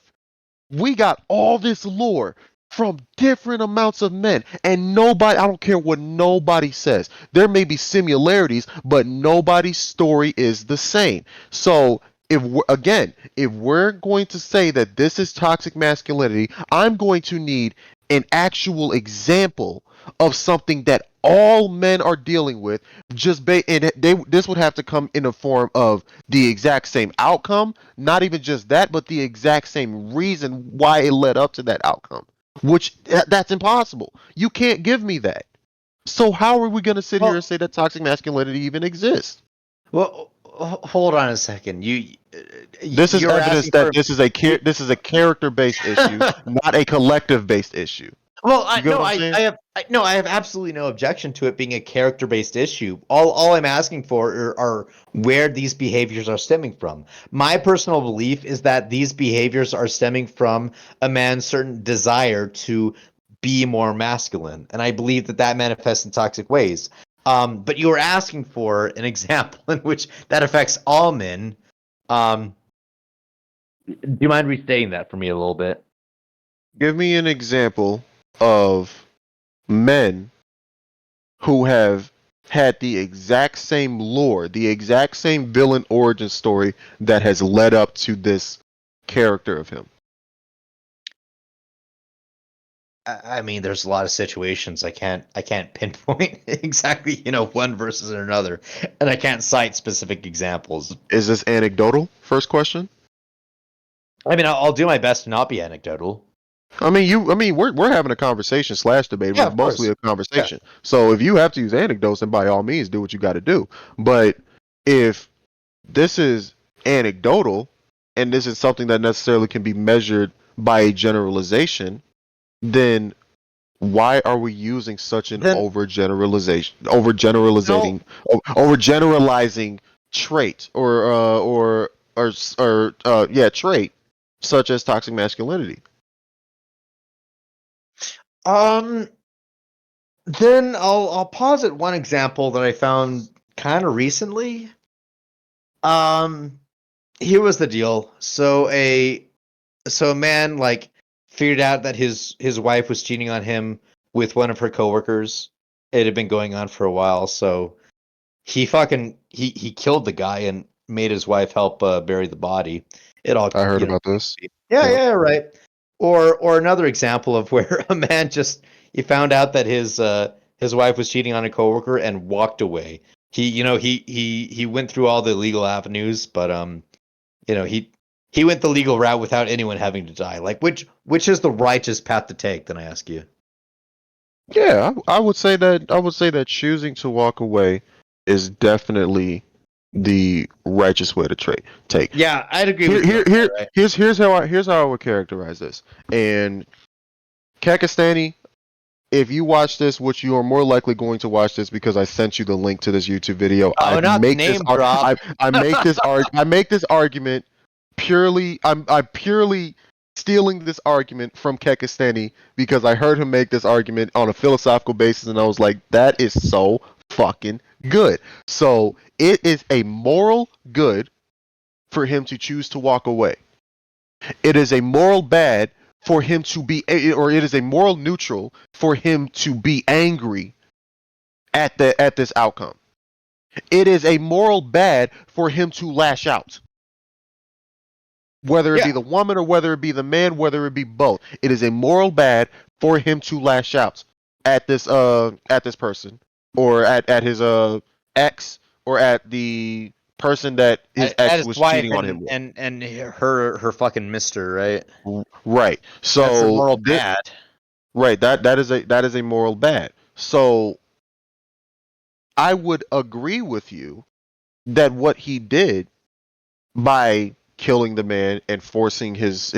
B: we got all this lore from different amounts of men, and nobody, I don't care what nobody says, there may be similarities, but nobody's story is the same. So if we're going to say that this is toxic masculinity, I'm going to need an actual example of something that all men are dealing with, this would have to come in the form of the exact same outcome, not even just that, but the exact same reason why it led up to that outcome, which that's impossible. You can't give me that. So how are we going to sit here and
C: Well,
B: say that toxic masculinity even exists?
C: well, hold on a second.
B: This is
C: You're
B: evidence
C: asking
B: that
C: for.
B: this is a character-based issue, not a collective-based issue.
C: Well,
B: You get what I'm saying?
C: I have absolutely no objection to it being a character-based issue. All I'm asking for are where these behaviors are stemming from. My personal belief is that these behaviors are stemming from a man's certain desire to be more masculine, and I believe that that manifests in toxic ways. But you were asking for an example in which that affects all men. Do you mind restating that for me a little bit?
B: Give me an example of men who have had the exact same lore, the exact same villain origin story that has led up to this character of him.
C: I mean, there's a lot of situations I can't pinpoint exactly, one versus another, and I can't cite specific examples.
B: Is this anecdotal? First question.
C: I mean, I'll do my best to not be anecdotal.
B: We're having a conversation slash debate.
C: Yeah,
B: We're
C: of
B: mostly
C: course.
B: a
C: Yeah.
B: conversation. So if you have to use anecdotes, then by all means, do what you got to do. But if this is anecdotal, and this is something that necessarily can be measured by a generalization, then why are we using such an
C: Then no,
B: overgeneralizing trait trait such as toxic masculinity?
C: um, then I'll posit one example that I found kind of recently. Um, Here was the deal. So a man like figured out that his wife was cheating on him with one of her coworkers. It had been going on for a while, so he killed the guy and made his wife help bury the body. It all
B: I heard about this.
C: yeah,
B: Yep.
C: yeah, right. Or another example of where a man just he found out that his wife was cheating on a coworker and walked away. He went through all the legal avenues, but he went the legal route without anyone having to die. Like which is the righteous path to take? Then I ask you.
B: Yeah, I would say that choosing to walk away is definitely the righteous way to take.
C: Yeah, I'd agree
B: Here,
C: with you on
B: here,
C: that,
B: here,
C: right?
B: here's how I would characterize this. And Kakistani, if you watch this, which you are more likely going to watch this because I sent you the link to this YouTube video,
C: Oh, not the name drop.
B: I make this argument purely. I'm purely stealing this argument from Kakistani because I heard him make this argument on a philosophical basis, and I was like, that is so fucking good. So it is a moral good for him to choose to walk away. It is a moral bad for him to be, or it is a moral neutral for him to be angry at this outcome. It is a moral bad for him to lash out, whether it be
C: Yeah,
B: the woman or whether it be the man, whether it be both. It is a moral bad for him to lash out at this person or at his ex or at the person that his
C: at
B: ex
C: his
B: was
C: wife
B: cheating on him with.
C: and her fucking mister, right?
B: Right.
C: That's the
B: So
C: moral bad.
B: right, that is a moral bad. So I would agree with you that what he did by killing the man and forcing his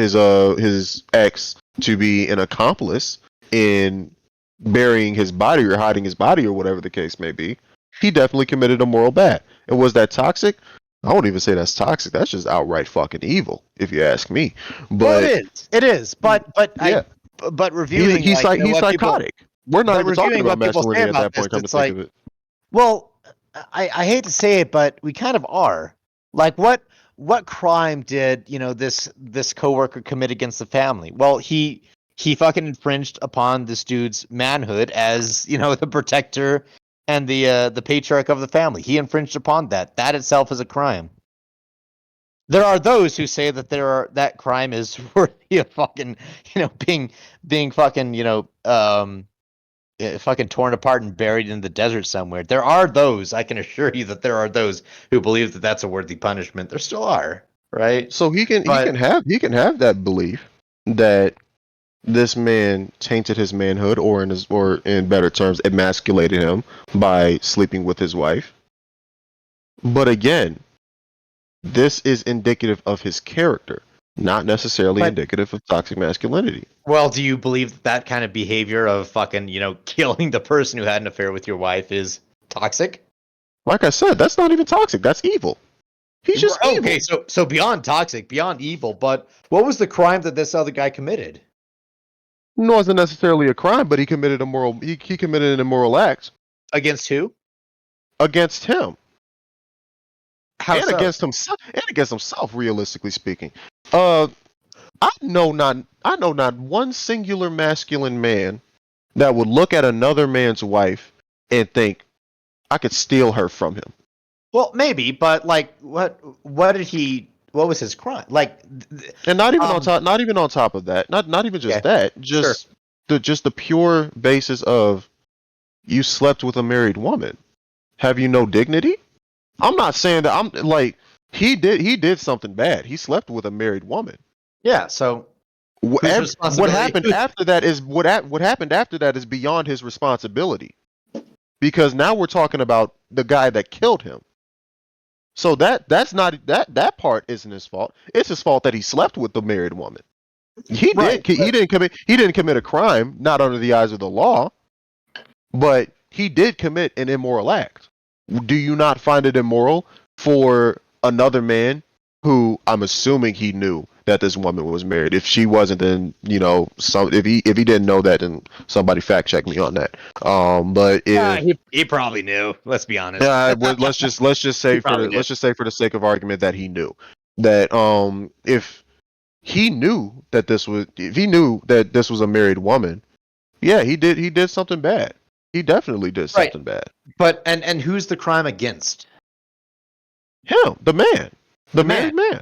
B: ex to be an accomplice in burying his body or hiding his body or whatever the case may be, he definitely committed a moral bad. And was that toxic? I won't even say that's toxic. That's just outright fucking evil, if you ask me.
C: Well,
B: But
C: it is,
B: yeah,
C: but reviewing like
B: he's
C: what people,
B: psychotic. We're not
C: but
B: even talking
C: reviewing
B: about
C: what people say
B: masculinity at
C: about
B: that
C: this,
B: point. Come to
C: it's
B: think
C: like,
B: of it.
C: well, I hate to say it, but we kind of are. Like, what crime did this coworker commit against the family? Well, he fucking infringed upon this dude's manhood as the protector and the patriarch of the family. He infringed upon that. That itself is a crime. There are those who say that that crime is worthy of fucking being fucking fucking torn apart and buried in the desert somewhere. There are those. I can assure you that there are those who believe that that's a worthy punishment. There still are, right?
B: So he can
C: But
B: have that belief that this man tainted his manhood, or in better terms, emasculated him by sleeping with his wife. But again, this is indicative of his character, not necessarily
C: But-
B: indicative of toxic masculinity.
C: well, do you believe that kind of behavior of fucking, killing the person who had an affair with your wife is toxic?
B: Like I said, that's not even toxic. That's evil. He's just evil.
C: Okay, so beyond toxic, beyond evil, but what was the crime that this other guy committed?
B: It wasn't necessarily a crime, but he committed he committed an immoral act
C: Against who?
B: against him.
C: How
B: and
C: so?
B: against himself, realistically speaking. I know not one singular masculine man that would look at another man's wife and think, I could steal her from him.
C: Well, maybe, but like, what was his crime? Like,
B: And not even on top of that, not even just that, just the pure basis of, you slept with a married woman. Have you no dignity? I'm not saying that. I'm like, he did something bad. He slept with a married woman.
C: yeah. So
B: What happened after that is what happened after that is beyond his responsibility, because now we're talking about the guy that killed him. So that's not that part isn't his fault. It's his fault that he slept with the married woman. He didn't commit a crime, not under the eyes of the law, but he did commit an immoral act. Do you not find it immoral for another man who, I'm assuming he knew that this woman was married? If she wasn't, then if he didn't know that, then somebody fact check me on that. But
C: he probably knew. Let's be honest.
B: let's just say for the sake of argument that he knew that if he knew that this was a married woman, yeah, he did something bad. He definitely did something bad.
C: But and who's the crime against?
B: Him, the married man.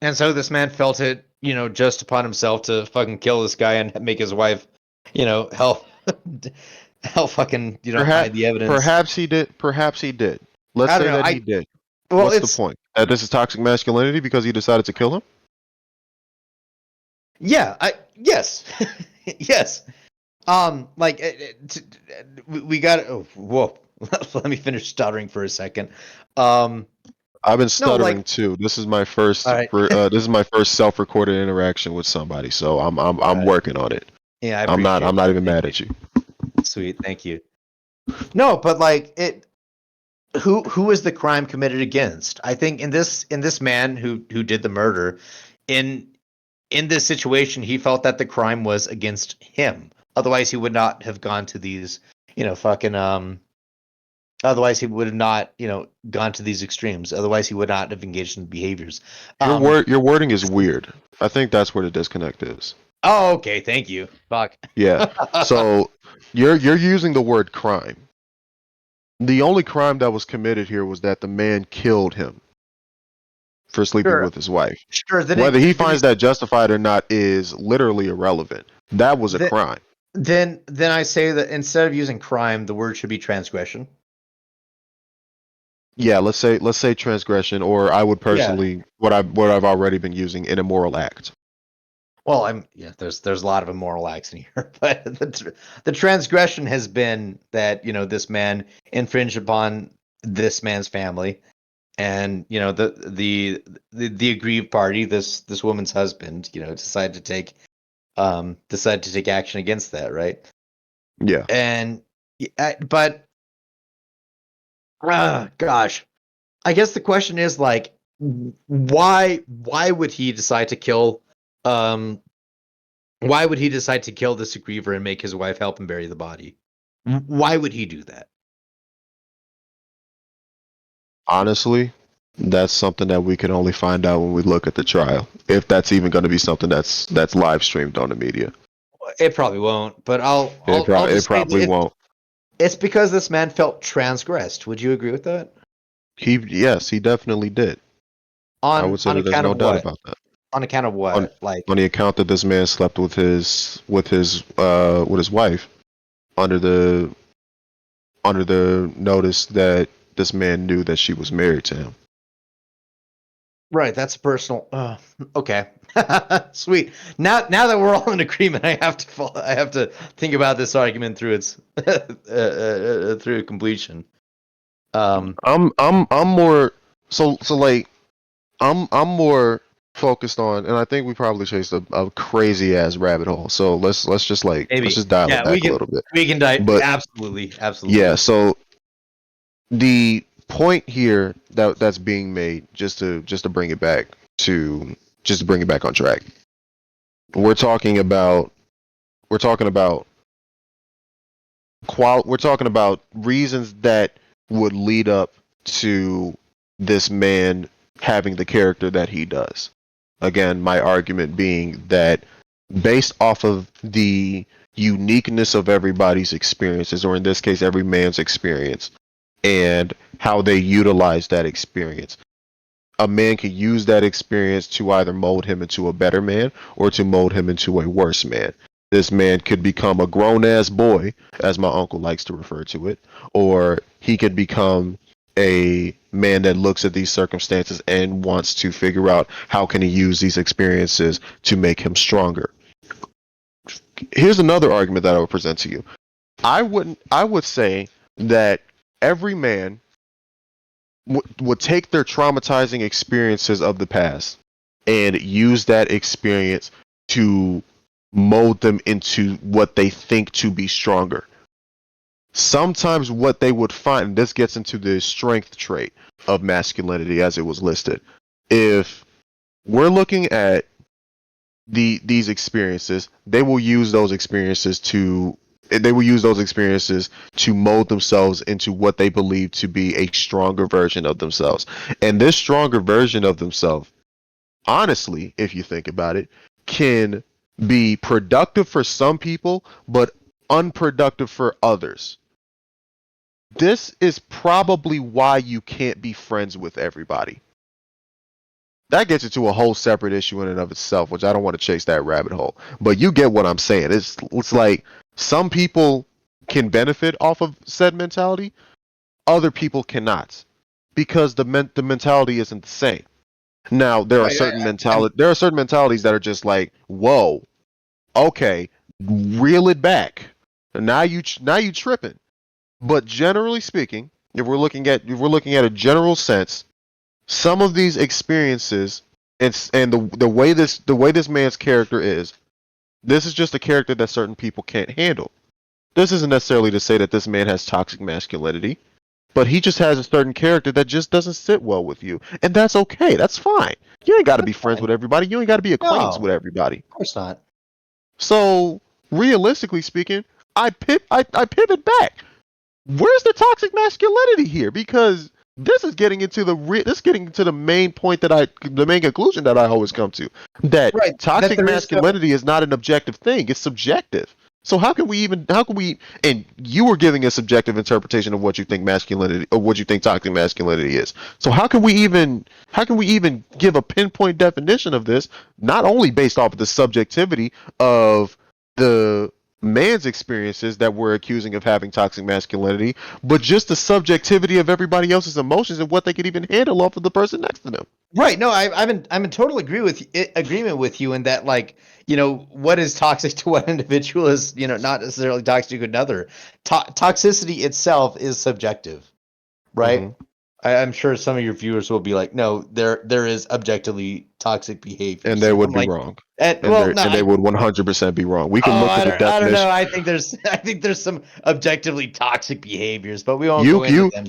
C: And so this man felt it, just upon himself to fucking kill this guy and make his wife, help fucking, hide the evidence.
B: Perhaps he did. Let's say that he did.
C: Well,
B: what's the point? That this is toxic masculinity because he decided to kill him?
C: Yeah, yes. Yes. We got. Oh, whoa. Let me finish stuttering for a second.
B: I've been stuttering too. This is my first.
C: Right.
B: This is my first self-recorded interaction with somebody, so I'm working on it.
C: Yeah,
B: I'm not even mad at you.
C: Sweet, thank you. No, but like it. Who is the crime committed against? I think in this man who did the murder, in this situation, he felt that the crime was against him. Otherwise, he would not have gone to these, Otherwise, he would have not, gone to these extremes. Otherwise, he would not have engaged in behaviors.
B: Your wording is weird. I think that's where the disconnect is.
C: Oh, okay. Thank you. Fuck.
B: Yeah. So you're using the word crime. The only crime that was committed here was that the man killed him for sleeping with his wife.
C: Sure.
B: Whether he finds that justified or not is literally irrelevant. That was a crime.
C: Then I say that instead of using crime, the word should be transgression.
B: Yeah, let's say transgression, or I would personally what I've already been using, an immoral act.
C: Well, there's a lot of immoral acts in here, but the transgression has been that this man infringed upon this man's family, and the aggrieved party, this woman's husband, decided to take action against that, right?
B: Yeah.
C: And but gosh, I guess the question is like, why would he decide to kill? Why would he decide to kill this aggriever and make his wife help him bury the body? Why would he do that?
B: Honestly, that's something that we can only find out when we look at the trial. If that's even going to be something that's live streamed on the media.
C: It probably won't, but
B: It probably won't.
C: It's because this man felt transgressed. Would you agree with that?
B: Yes, he definitely did. I would say that there's no doubt about that.
C: On account of what?
B: On the account that this man slept with his wife. under the notice that this man knew that she was married to him.
C: Right, that's personal. Okay, sweet. Now that we're all in agreement, I have to think about this argument through its through completion.
B: I'm more like I'm more focused on, and I think we probably chased a crazy ass rabbit hole. So let's just
C: Maybe.
B: dial it
C: Yeah,
B: back a little bit.
C: we can dive.
B: But
C: Absolutely.
B: yeah, so the point here that's being made, just to bring it back on track. We're talking about reasons that would lead up to this man having the character that he does. Again, my argument being that based off of the uniqueness of everybody's experiences, or in this case, every man's experience, and how they utilize that experience. A man can use that experience to either mold him into a better man or to mold him into a worse man. This man could become a grown ass boy, as my uncle likes to refer to it, or he could become a man that looks at these circumstances and wants to figure out how can he use these experiences to make him stronger. Here's another argument that I would present to you. I would say that every man would take their traumatizing experiences of the past and use that experience to mold them into what they think to be stronger. Sometimes what they would find, and this gets into the strength trait of masculinity as it was listed. If we're looking at these experiences, they will use those experiences to mold themselves into what they believe to be a stronger version of themselves. And this stronger version of themselves, honestly, if you think about it, can be productive for some people, but unproductive for others. This is probably why you can't be friends with everybody. That gets into a whole separate issue in and of itself, which I don't want to chase that rabbit hole. But you get what I'm saying. It's like some people can benefit off of said mentality, other people cannot, because the mentality isn't the same. Now there are certain mentalities that are just like, whoa, okay, reel it back. Now you tripping. But generally speaking, if we're looking at a general sense, some of these experiences and the way this man's character is, this is just a character that certain people can't handle. This isn't necessarily to say that this man has toxic masculinity, but he just has a certain character that just doesn't sit well with you, and that's okay. That's fine. You ain't got to be friends with everybody. You ain't got to be acquainted with everybody.
C: Of course not.
B: So realistically speaking, I pivot back. Where's the toxic masculinity here? Because this is getting into the main point the main conclusion that I always come to, that toxic masculinity is not an objective thing; it's subjective. So how can we, and you were giving a subjective interpretation of what you think masculinity, or what you think toxic masculinity is. So how can we even give a pinpoint definition of this, not only based off of the subjectivity of the man's experiences that we're accusing of having toxic masculinity, but just the subjectivity of everybody else's emotions and what they could even handle off of the person next to them.
C: Right. No, I'm in total agreement with you in that, like, what is toxic to one individual is, not necessarily toxic to another. Toxicity itself is subjective, right? Mm-hmm. I'm sure some of your viewers will be like, no, there is objectively toxic behavior,
B: and they would be wrong. And they would 100% be wrong. We can look at the definition. I don't know.
C: I think there's some objectively toxic behaviors, but we won't go into them.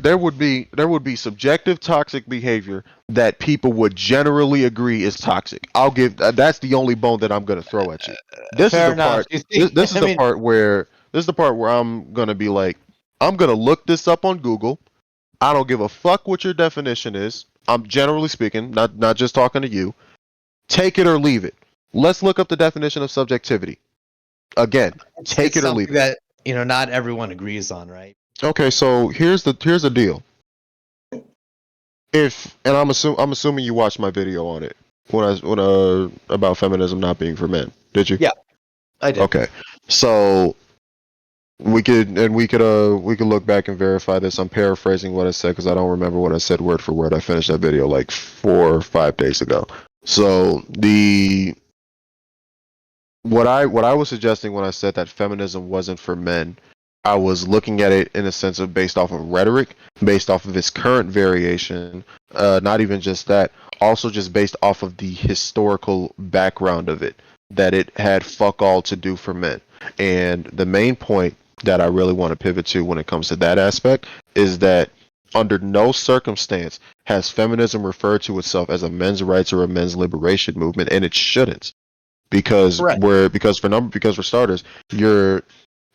B: There would be subjective toxic behavior that people would generally agree is toxic. I'll give that's the only bone that I'm going to throw at you. This is the part where I'm going to be like, I'm going to look this up on Google. I don't give a fuck what your definition is. I'm generally speaking, not just talking to you. Take it or leave it. Let's look up the definition of subjectivity. Again, take it or leave it.
C: That not everyone agrees on, right?
B: Okay, so here's the deal. I'm assuming you watched my video on it when about feminism not being for men. Did you?
C: Yeah, I did.
B: Okay, so We could look back and verify this. I'm paraphrasing what I said because I don't remember what I said word for word. I finished that video like 4 or 5 days ago. So what I was suggesting when I said that feminism wasn't for men, I was looking at it in a sense of based off of rhetoric, based off of its current variation, not even just that, also just based off of the historical background of it, that it had fuck all to do for men. And the main point that I really want to pivot to when it comes to that aspect is that under no circumstance has feminism referred to itself as a men's rights or a men's liberation movement, and it shouldn't because
C: Correct.
B: because for starters, you're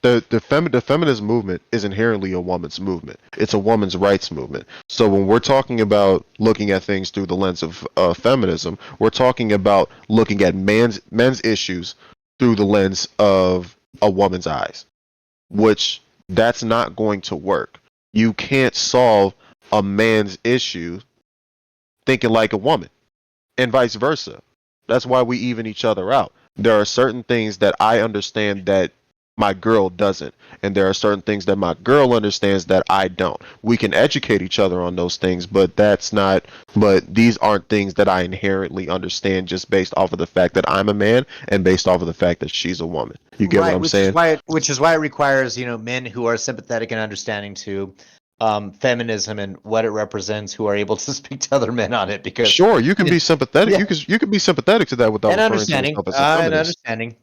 B: the feminist movement is inherently a woman's movement. It's a woman's rights movement. So when we're talking about looking at things through the lens of feminism, we're talking about looking at men's issues through the lens of a woman's eyes, which that's not going to work. You can't solve a man's issue thinking like a woman, and vice versa. That's why we even each other out. There are certain things that I understand that my girl doesn't, and there are certain things that my girl understands that I don't. We can educate each other on those things, but these aren't things that I inherently understand just based off of the fact that I'm a man and based off of the fact that she's a woman. You get what I'm saying?
C: Which is why it requires, men who are sympathetic and understanding to feminism and what it represents, who are able to speak to other men on it. Because
B: Sure, you can be sympathetic.
C: Yeah.
B: You can be sympathetic to that without
C: and
B: referring to
C: understanding,
B: yourself as a feminist.
C: and understanding.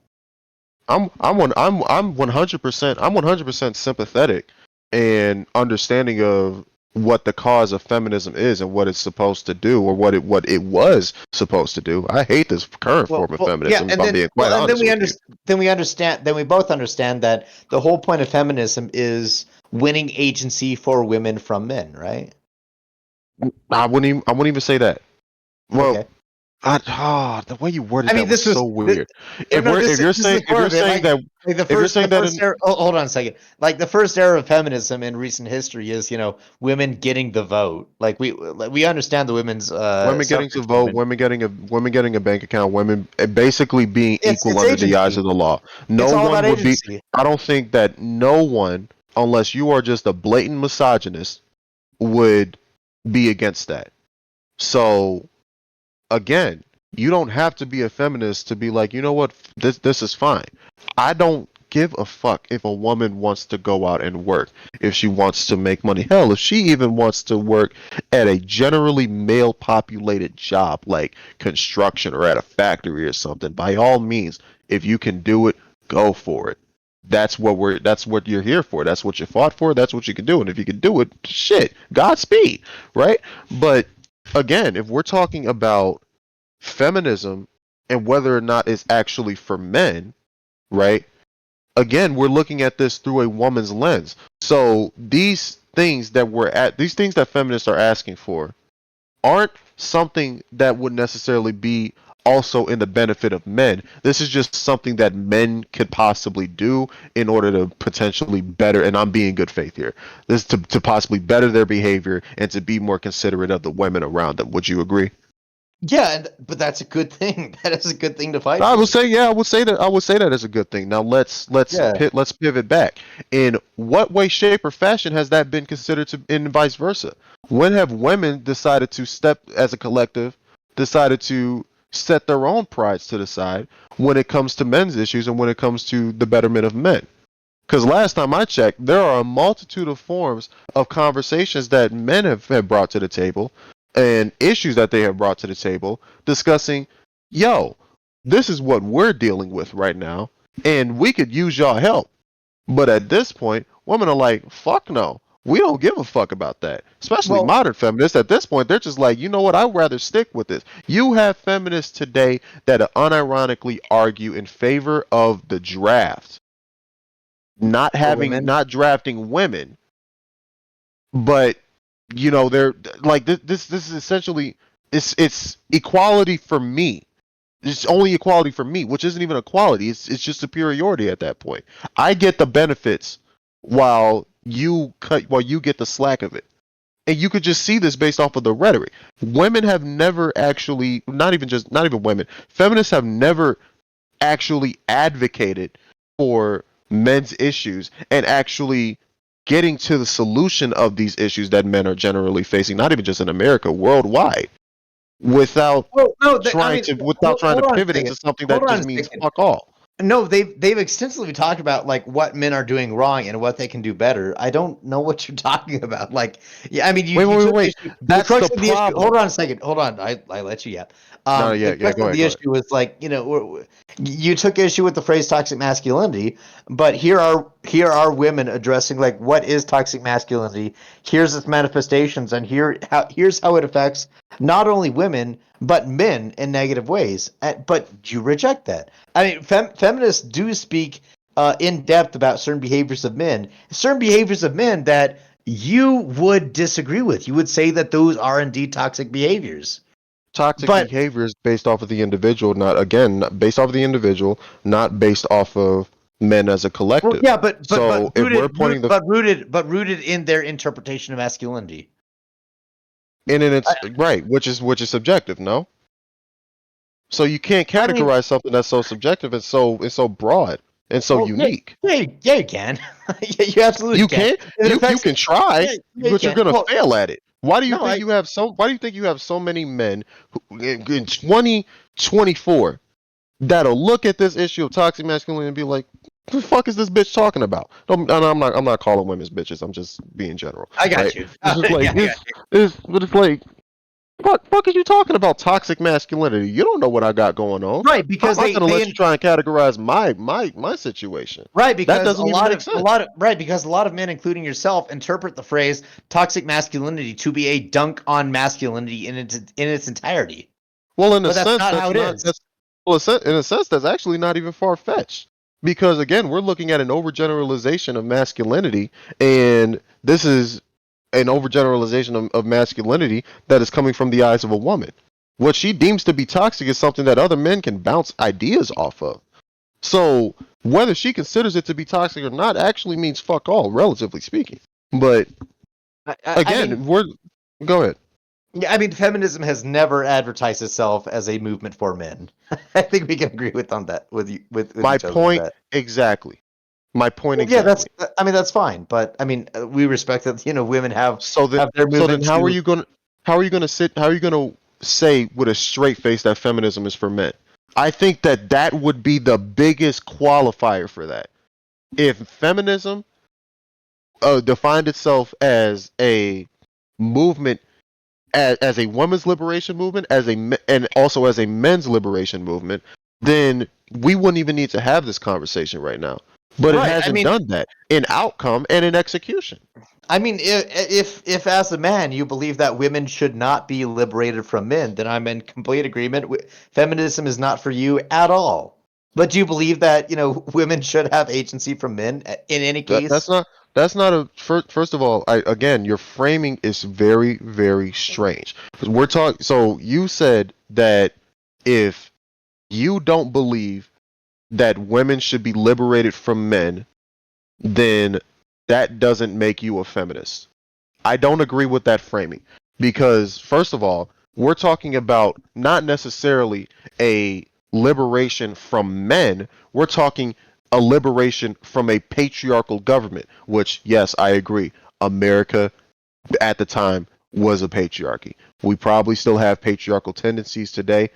B: I'm 100% sympathetic and understanding of what the cause of feminism is and what it's supposed to do, or what it was supposed to do. I hate this current form of feminism.
C: Yeah,
B: if I'm being quite honest with you.
C: then we both understand that the whole point of feminism is winning agency for women from men, right?
B: I wouldn't even say that. Well,
C: Okay.
B: the way you worded
C: I mean,
B: that
C: this
B: was
C: was
B: so weird.
C: Hold on a second. Like the first era of feminism in recent history is, women getting the vote. Like we understand the women's
B: women getting to
C: suffrage
B: vote,
C: movement.
B: women getting a bank account, women basically being equal
C: It's
B: under the eyes
C: agency.
B: of the law.
C: It's
B: No
C: all about
B: one would be.
C: agency.
B: I don't think that no one, unless you are just a blatant misogynist, would be against that. So again, you don't have to be a feminist to be like, you know what, this is fine. I don't give a fuck if a woman wants to go out and work, if she wants to make money. Hell, if she even wants to work at a generally male populated job like construction or at a factory or something, by all means, if you can do it, go for it. That's what you're here for. That's what you fought for. That's what you can do. And if you can do it, shit, Godspeed, right? But again, if we're talking about feminism and whether or not it's actually for men, right? Again, we're looking at this through a woman's lens. So these things that feminists are asking for aren't something that would necessarily be also in the benefit of men. This is just something that men could possibly do in order to potentially better, and I'm being good faith here, this to possibly better their behavior and to be more considerate of the women around them. Would you agree?
C: Yeah, but that's a good thing. That is a good thing to fight
B: I
C: for.
B: would say, yeah, I would say that as a good thing. Now
C: Yeah.
B: let's pivot back. In what way, shape, or fashion has that been considered to, and vice versa? When have women decided to step as a collective, decided to set their own prides to the side when it comes to men's issues and when it comes to the betterment of men? Because last time I checked, there are a multitude of forms of conversations that men have brought to the table and issues that they have brought to the table discussing, yo, this is what we're dealing with right now, and we could use y'all help. But at this point, women are like, fuck no. We don't give a fuck about that. Especially
C: Well,
B: modern feminists. At this point, they're just like, you know what? I'd rather stick with this. You have feminists today that unironically argue in favor of the draft,
C: for women.
B: not drafting women, but they're like this is essentially it's equality for me. It's only equality for me, which isn't even equality. It's just superiority at that point. I get the benefits while you get the slack of it. And you could just see this based off of the rhetoric. Women have never actually, not even women, feminists have never actually advocated for men's issues and actually getting to the solution of these issues that men are generally facing, not even just in America, worldwide, without
C: Well, no,
B: trying to
C: hold on a
B: pivot
C: second.
B: into something
C: Hold
B: that
C: on
B: just
C: a
B: means
C: second.
B: fuck all.
C: No, they've extensively talked about like what men are doing wrong and what they can do better. I don't know what you're talking about. Like, yeah, I mean, you took
B: Wait.
C: issue. The
B: That's
C: crux
B: the
C: of the issue. Hold
B: problem.
C: on a second. Hold on. I let you yet.
B: No,
C: The
B: yeah,
C: crux of the
B: go ahead.
C: issue was like, you took issue with the phrase toxic masculinity, but here are women addressing like what is toxic masculinity. Here's its manifestations, and here's how it affects not only women but men in negative ways. But you reject that. I mean, feminists do speak in depth about certain behaviors of men that you would disagree with. You would say that those are indeed toxic behaviors.
B: Toxic
C: But
B: behavior is based off of the individual, not based off of the individual, not based off of men as a
C: well,
B: collective.
C: yeah, but
B: So if we're pointing the
C: rooted in their interpretation of masculinity.
B: and
C: I,
B: it's right, which is subjective, no? So you can't
C: I mean,
B: categorize something that's so subjective and so broad and so
C: well, yeah,
B: unique.
C: yeah, you can. Yeah, you absolutely
B: You
C: can.
B: can't.
C: It
B: You
C: affects.
B: can try,
C: Yeah, you
B: but you're
C: can.
B: gonna
C: Well,
B: fail at it. Why do you
C: no,
B: think you have so? Why do you think you have so many men who, in 2024 that'll look at this issue of toxic masculinity and be like, "The fuck is this bitch talking about?" And I'm not calling women's bitches. I'm just being general,
C: I got
B: right?
C: you.
B: It's just like
C: Yeah, I got you.
B: but it's like, fuck is you talking about toxic masculinity? You don't know what I got going on.
C: Right,
B: How
C: because
B: am I gonna let you try and categorize my situation?
C: right,
B: That
C: because
B: doesn't even make sense.
C: a lot of men, including yourself, interpret the phrase toxic masculinity to be a dunk on masculinity in its entirety.
B: Well, in a
C: But that's
B: sense,
C: not how
B: that's
C: it
B: not
C: is.
B: that's well, in a sense, that's actually not even far fetched. Because again, we're looking at an overgeneralization of masculinity, and this is an overgeneralization of masculinity that is coming from the eyes of a woman. What she deems to be toxic is something that other men can bounce ideas off of. So whether she considers it to be toxic or not actually means fuck all, relatively speaking. But
C: I mean,
B: again, we're go ahead.
C: yeah, I mean, feminism has never advertised itself as a movement for men. I think we can agree on that with you with
B: My
C: each other with
B: point
C: that.
B: exactly. My point
C: Well, yeah,
B: exactly.
C: I mean that's fine, but I mean we respect that women
B: So then,
C: have their movement
B: how are
C: to.
B: you gonna how are you gonna say with a straight face that feminism is for men? I think that would be the biggest qualifier for that. If feminism defined itself as a movement, as a women's liberation movement, and also as a men's liberation movement, then we wouldn't even need to have this conversation right now. But it
C: Right.
B: hasn't done that in outcome and in execution.
C: I mean, if as a man you believe that women should not be liberated from men, then I'm in complete agreement. Feminism is not for you at all. But do you believe that women should have agency from men in any
B: That
C: case?
B: that's not a first of all. Again, your framing is very very strange. 'Cause we're talking. So you said that if you don't believe that women should be liberated from men, then that doesn't make you a feminist. I don't agree with that framing because, first of all, we're talking about not necessarily a liberation from men, we're talking a liberation from a patriarchal government, which, yes, I agree. America at the time was a patriarchy. We probably still have patriarchal tendencies today.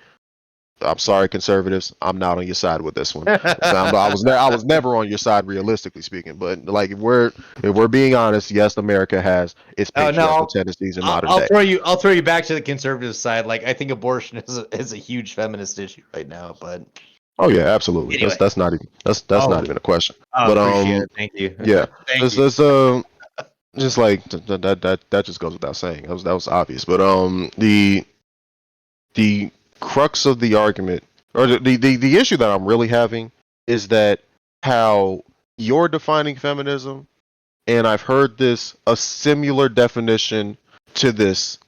B: I'm sorry, conservatives. I'm not on your side with this one. I was never on your side, realistically speaking. But like, if we're being honest, yes, America has its
C: Oh no,
B: patriarchal tendencies in modern
C: I'll
B: day.
C: throw you back to the conservative side. Like I think abortion is a huge feminist issue right now. But
B: Oh yeah, absolutely.
C: anyway,
B: That's not even not even a question.
C: I
B: But
C: appreciate it. Thank you.
B: yeah,
C: Thank
B: it's
C: you.
B: just like that just goes without saying. That was obvious. But the crux of the argument, or the issue that I'm really having, is that how you're defining feminism, and I've heard this a similar definition to this.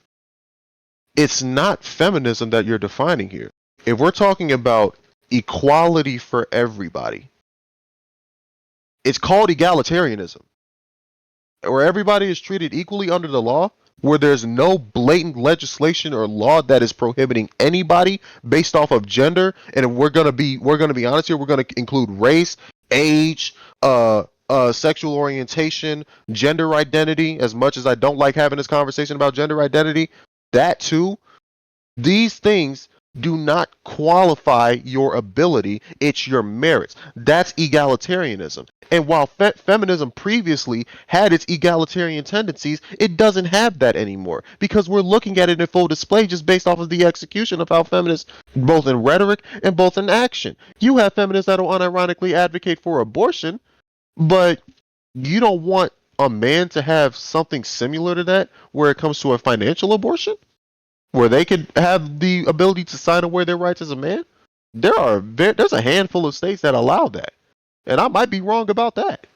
B: It's not feminism that you're defining here. If we're talking about equality for everybody, it's called egalitarianism, where everybody is treated equally under the law, where there's no blatant legislation or law that is prohibiting anybody based off of gender. And we're gonna be honest here, we're gonna include race age, sexual orientation, gender identity. As much as I don't like having this conversation about gender identity, that too, these things do not qualify your ability, it's your merits. That's egalitarianism. And while feminism previously had its egalitarian tendencies, it doesn't have that anymore because we're looking at it in full display just based off of the execution of how feminists, both in rhetoric and both in action. You have feminists that will unironically advocate for abortion, but you don't want a man to have something similar to that where it comes to a financial abortion? Where they could have the ability to sign away their rights as a man? There's a handful of states that allow that, and I might be wrong about that.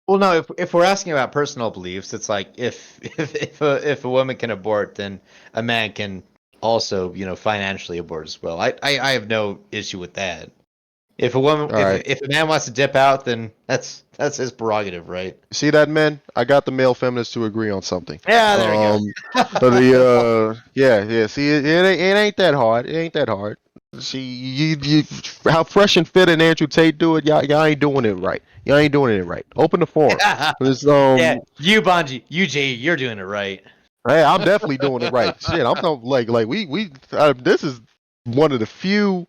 C: Well, no. If we're asking about personal beliefs, it's like if a woman can abort, then a man can also financially abort as well. I have no issue with that. If a woman
B: All right,
C: if a man wants to dip out, then that's his prerogative, right?
B: see that, man? I got the male feminists to agree on something.
C: Yeah, there we go.
B: Yeah. See, it ain't that hard. It ain't that hard. See, you how Fresh and Fit and Andrew Tate do it. Y'all ain't doing it right. Y'all ain't doing it right. Open the forum. There's,
C: Yeah, you Bonji, you Jay, you're doing it right.
B: Hey, I'm definitely doing it right. Shit, I'm talking like we this is one of the few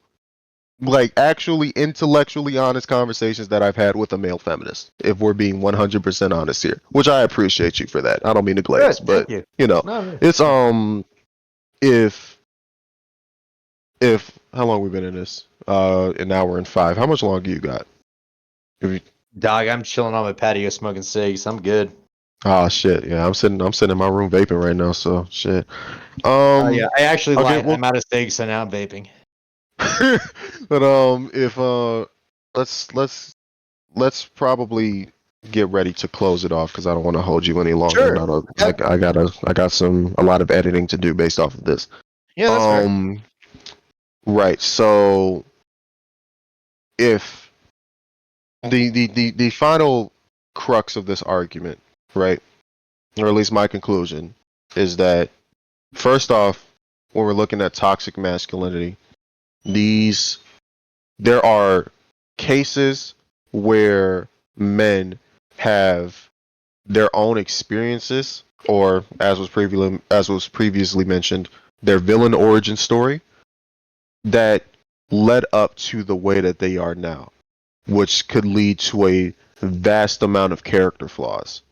B: like actually intellectually honest conversations that I've had with a male feminist. If we're being 100% honest here, which I appreciate you for that. I don't mean to glaze,
C: Good,
B: but
C: thank you.
B: you know,
C: No,
B: it's if how long we been in this? An hour and 5. How much longer you got? If you,
C: dog, I'm chilling on my patio smoking cigs. I'm good.
B: oh shit, yeah, I'm sitting in my room vaping right now, so shit.
C: Yeah, I actually
B: Okay,
C: lied.
B: well,
C: I'm out of cigs, so now I'm vaping.
B: but if let's probably get ready to close it off because I don't want to hold you any longer.
C: Sure.
B: And I got a lot of editing to do based off of this.
C: Yeah, that's fair.
B: Right. So if the final crux of this argument, right, or at least my conclusion, is that first off, when we're looking at toxic masculinity, there are cases where men have their own experiences, or as was previously mentioned, their villain origin story that led up to the way that they are now, which could lead to a vast amount of character flaws.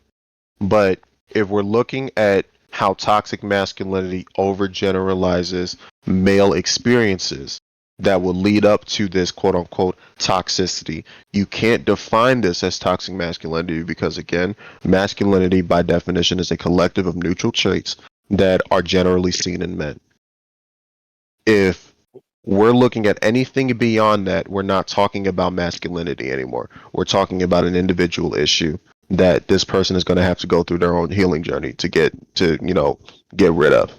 B: But if we're looking at how toxic masculinity overgeneralizes male experiences that will lead up to this quote unquote toxicity, you can't define this as toxic masculinity because, again, masculinity by definition is a collective of neutral traits that are generally seen in men. If we're looking at anything beyond that, we're not talking about masculinity anymore. We're talking about an individual issue that this person is going to have to go through their own healing journey to get rid of.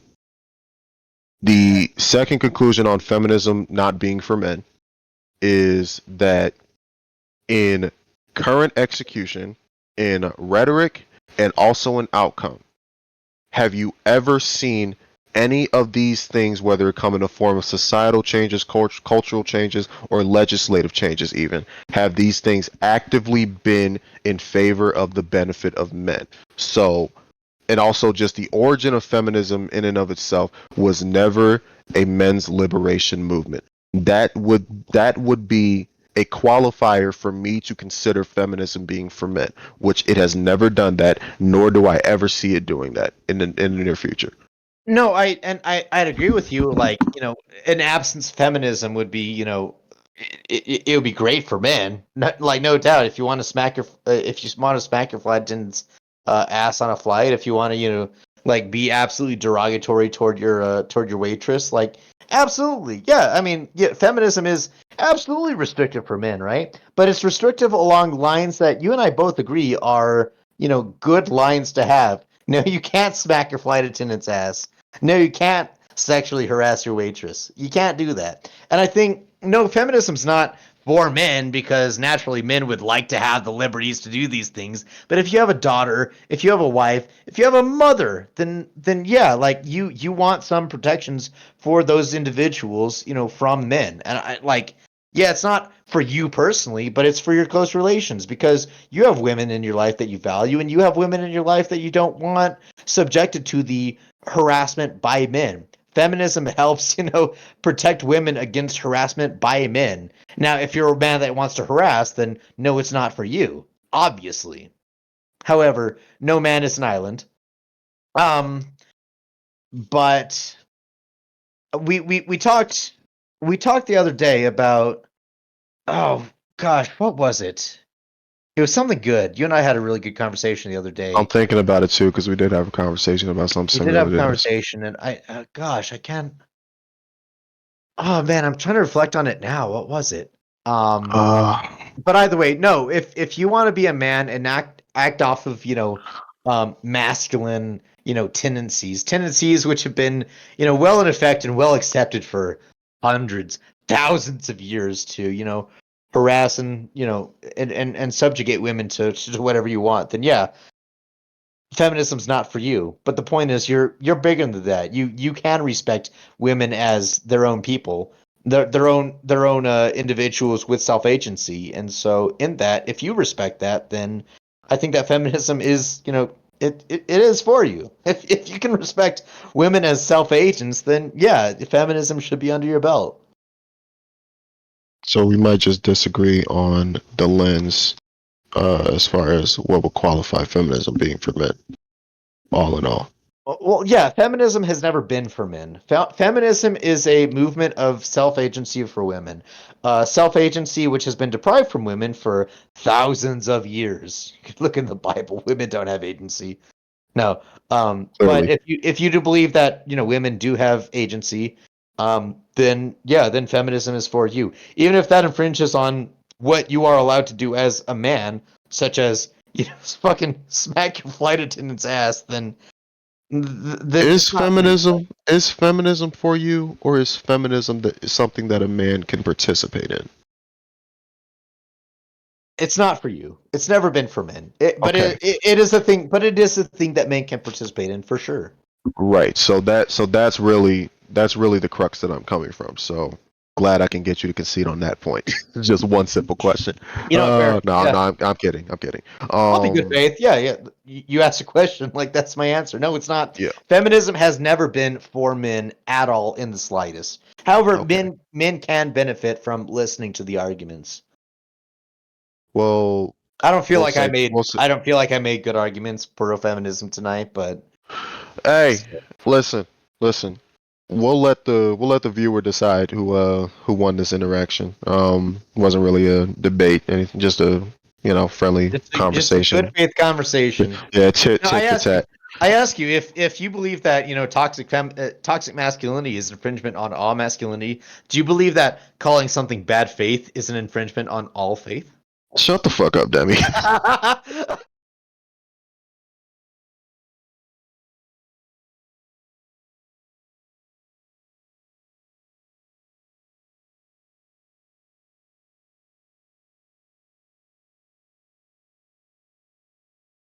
B: The second conclusion on feminism not being for men is that in current execution, in rhetoric, and also in outcome, have you ever seen any of these things, whether it come in the form of societal changes, cultural changes, or legislative changes even, have these things actively been in favor of the benefit of men? So, and also just the origin of feminism in and of itself was never a men's liberation movement. That would be a qualifier for me to consider feminism being for men, which it has never done that, nor do I ever see it doing that in the near future.
C: No, I'd agree with you. Like, an absence of feminism would be, it would be great for men. No doubt. If you want to smack your flight attendant's ass on a flight, if you want to, like be absolutely derogatory toward your waitress, like absolutely, yeah. I mean, yeah, feminism is absolutely restrictive for men, right? But it's restrictive along lines that you and I both agree are, good lines to have. No, you can't smack your flight attendant's ass. No, you can't sexually harass your waitress. You can't do that. And I think no, feminism's not for men because naturally men would like to have the liberties to do these things. But if you have a daughter, if you have a wife, if you have a mother, then yeah, like you want some protections for those individuals, from men. And yeah, it's not for you personally, but it's for your close relations because you have women in your life that you value and you have women in your life that you don't want subjected to the harassment by men. Feminism helps, protect women against harassment by men. Now, if you're a man that wants to harass, then no, it's not for you, obviously. However, no man is an island. But we talked the other day about, oh gosh, what was it? It was something good. You and I had a really good conversation the other
B: I'm
C: day.
B: thinking about it too because we did have a conversation about something
C: We did have
B: similar
C: a
B: to this.
C: conversation, and gosh, I can't. Oh man, I'm trying to reflect on it now. What was it? Um,
B: Uh,
C: but either way, no. If you want to be a man and act off of masculine tendencies which have been well in effect and well accepted for hundreds, thousands of years to harass and and subjugate women to whatever you want, then yeah, feminism's not for you. But the point is, you're bigger than that. You can respect women as their own people, their own individuals with self agency. And so, in that, if you respect that, then I think that feminism is, it is for you. If you can respect women as self agents, then yeah, feminism should be under your belt.
B: so we might just disagree on the lens as far as what would qualify feminism being for men, all in all.
C: Well, yeah, feminism has never been for men. Feminism is a movement of self-agency for women. Self-agency which has been deprived from women for thousands of years. You could look in the Bible. Women don't have agency. No. But
B: Clearly.
C: if you do believe that, women do have agency, then yeah, then feminism is for you. Even if that infringes on what you are allowed to do as a man, such as, fucking smack your flight attendant's ass, then it's not for you.
B: Is feminism for you, or is feminism something that a man can participate in?
C: It's not for you. It's never been for men. But
B: Okay,
C: it is a thing. But it is a thing that men can participate in for sure.
B: right. That's really the crux that I'm coming from. So glad I can get you to concede on that point. Just one simple question.
C: Fair.
B: No,
C: Yeah,
B: I'm kidding. I'm kidding.
C: I'll be good faith. Yeah, yeah. You asked a question, like that's my answer. No, it's not.
B: Yeah.
C: Feminism has never been for men at all in the slightest. However,
B: Okay.
C: men can benefit from listening to the arguments.
B: Well,
C: I don't feel
B: we'll
C: like I
B: say
C: made.
B: we'll say.
C: I don't feel like I made good arguments for feminism tonight, but
B: Hey, listen. We'll let the viewer decide who won this interaction. Wasn't really a debate, anything, just a friendly
C: just a good
B: conversation.
C: faith conversation.
B: Yeah, tit
C: No,
B: tit for tat.
C: I ask you if you believe that toxic masculinity is infringement on all masculinity. Do you believe that calling something bad faith is an infringement on all faith?
B: Shut the fuck up, Demi.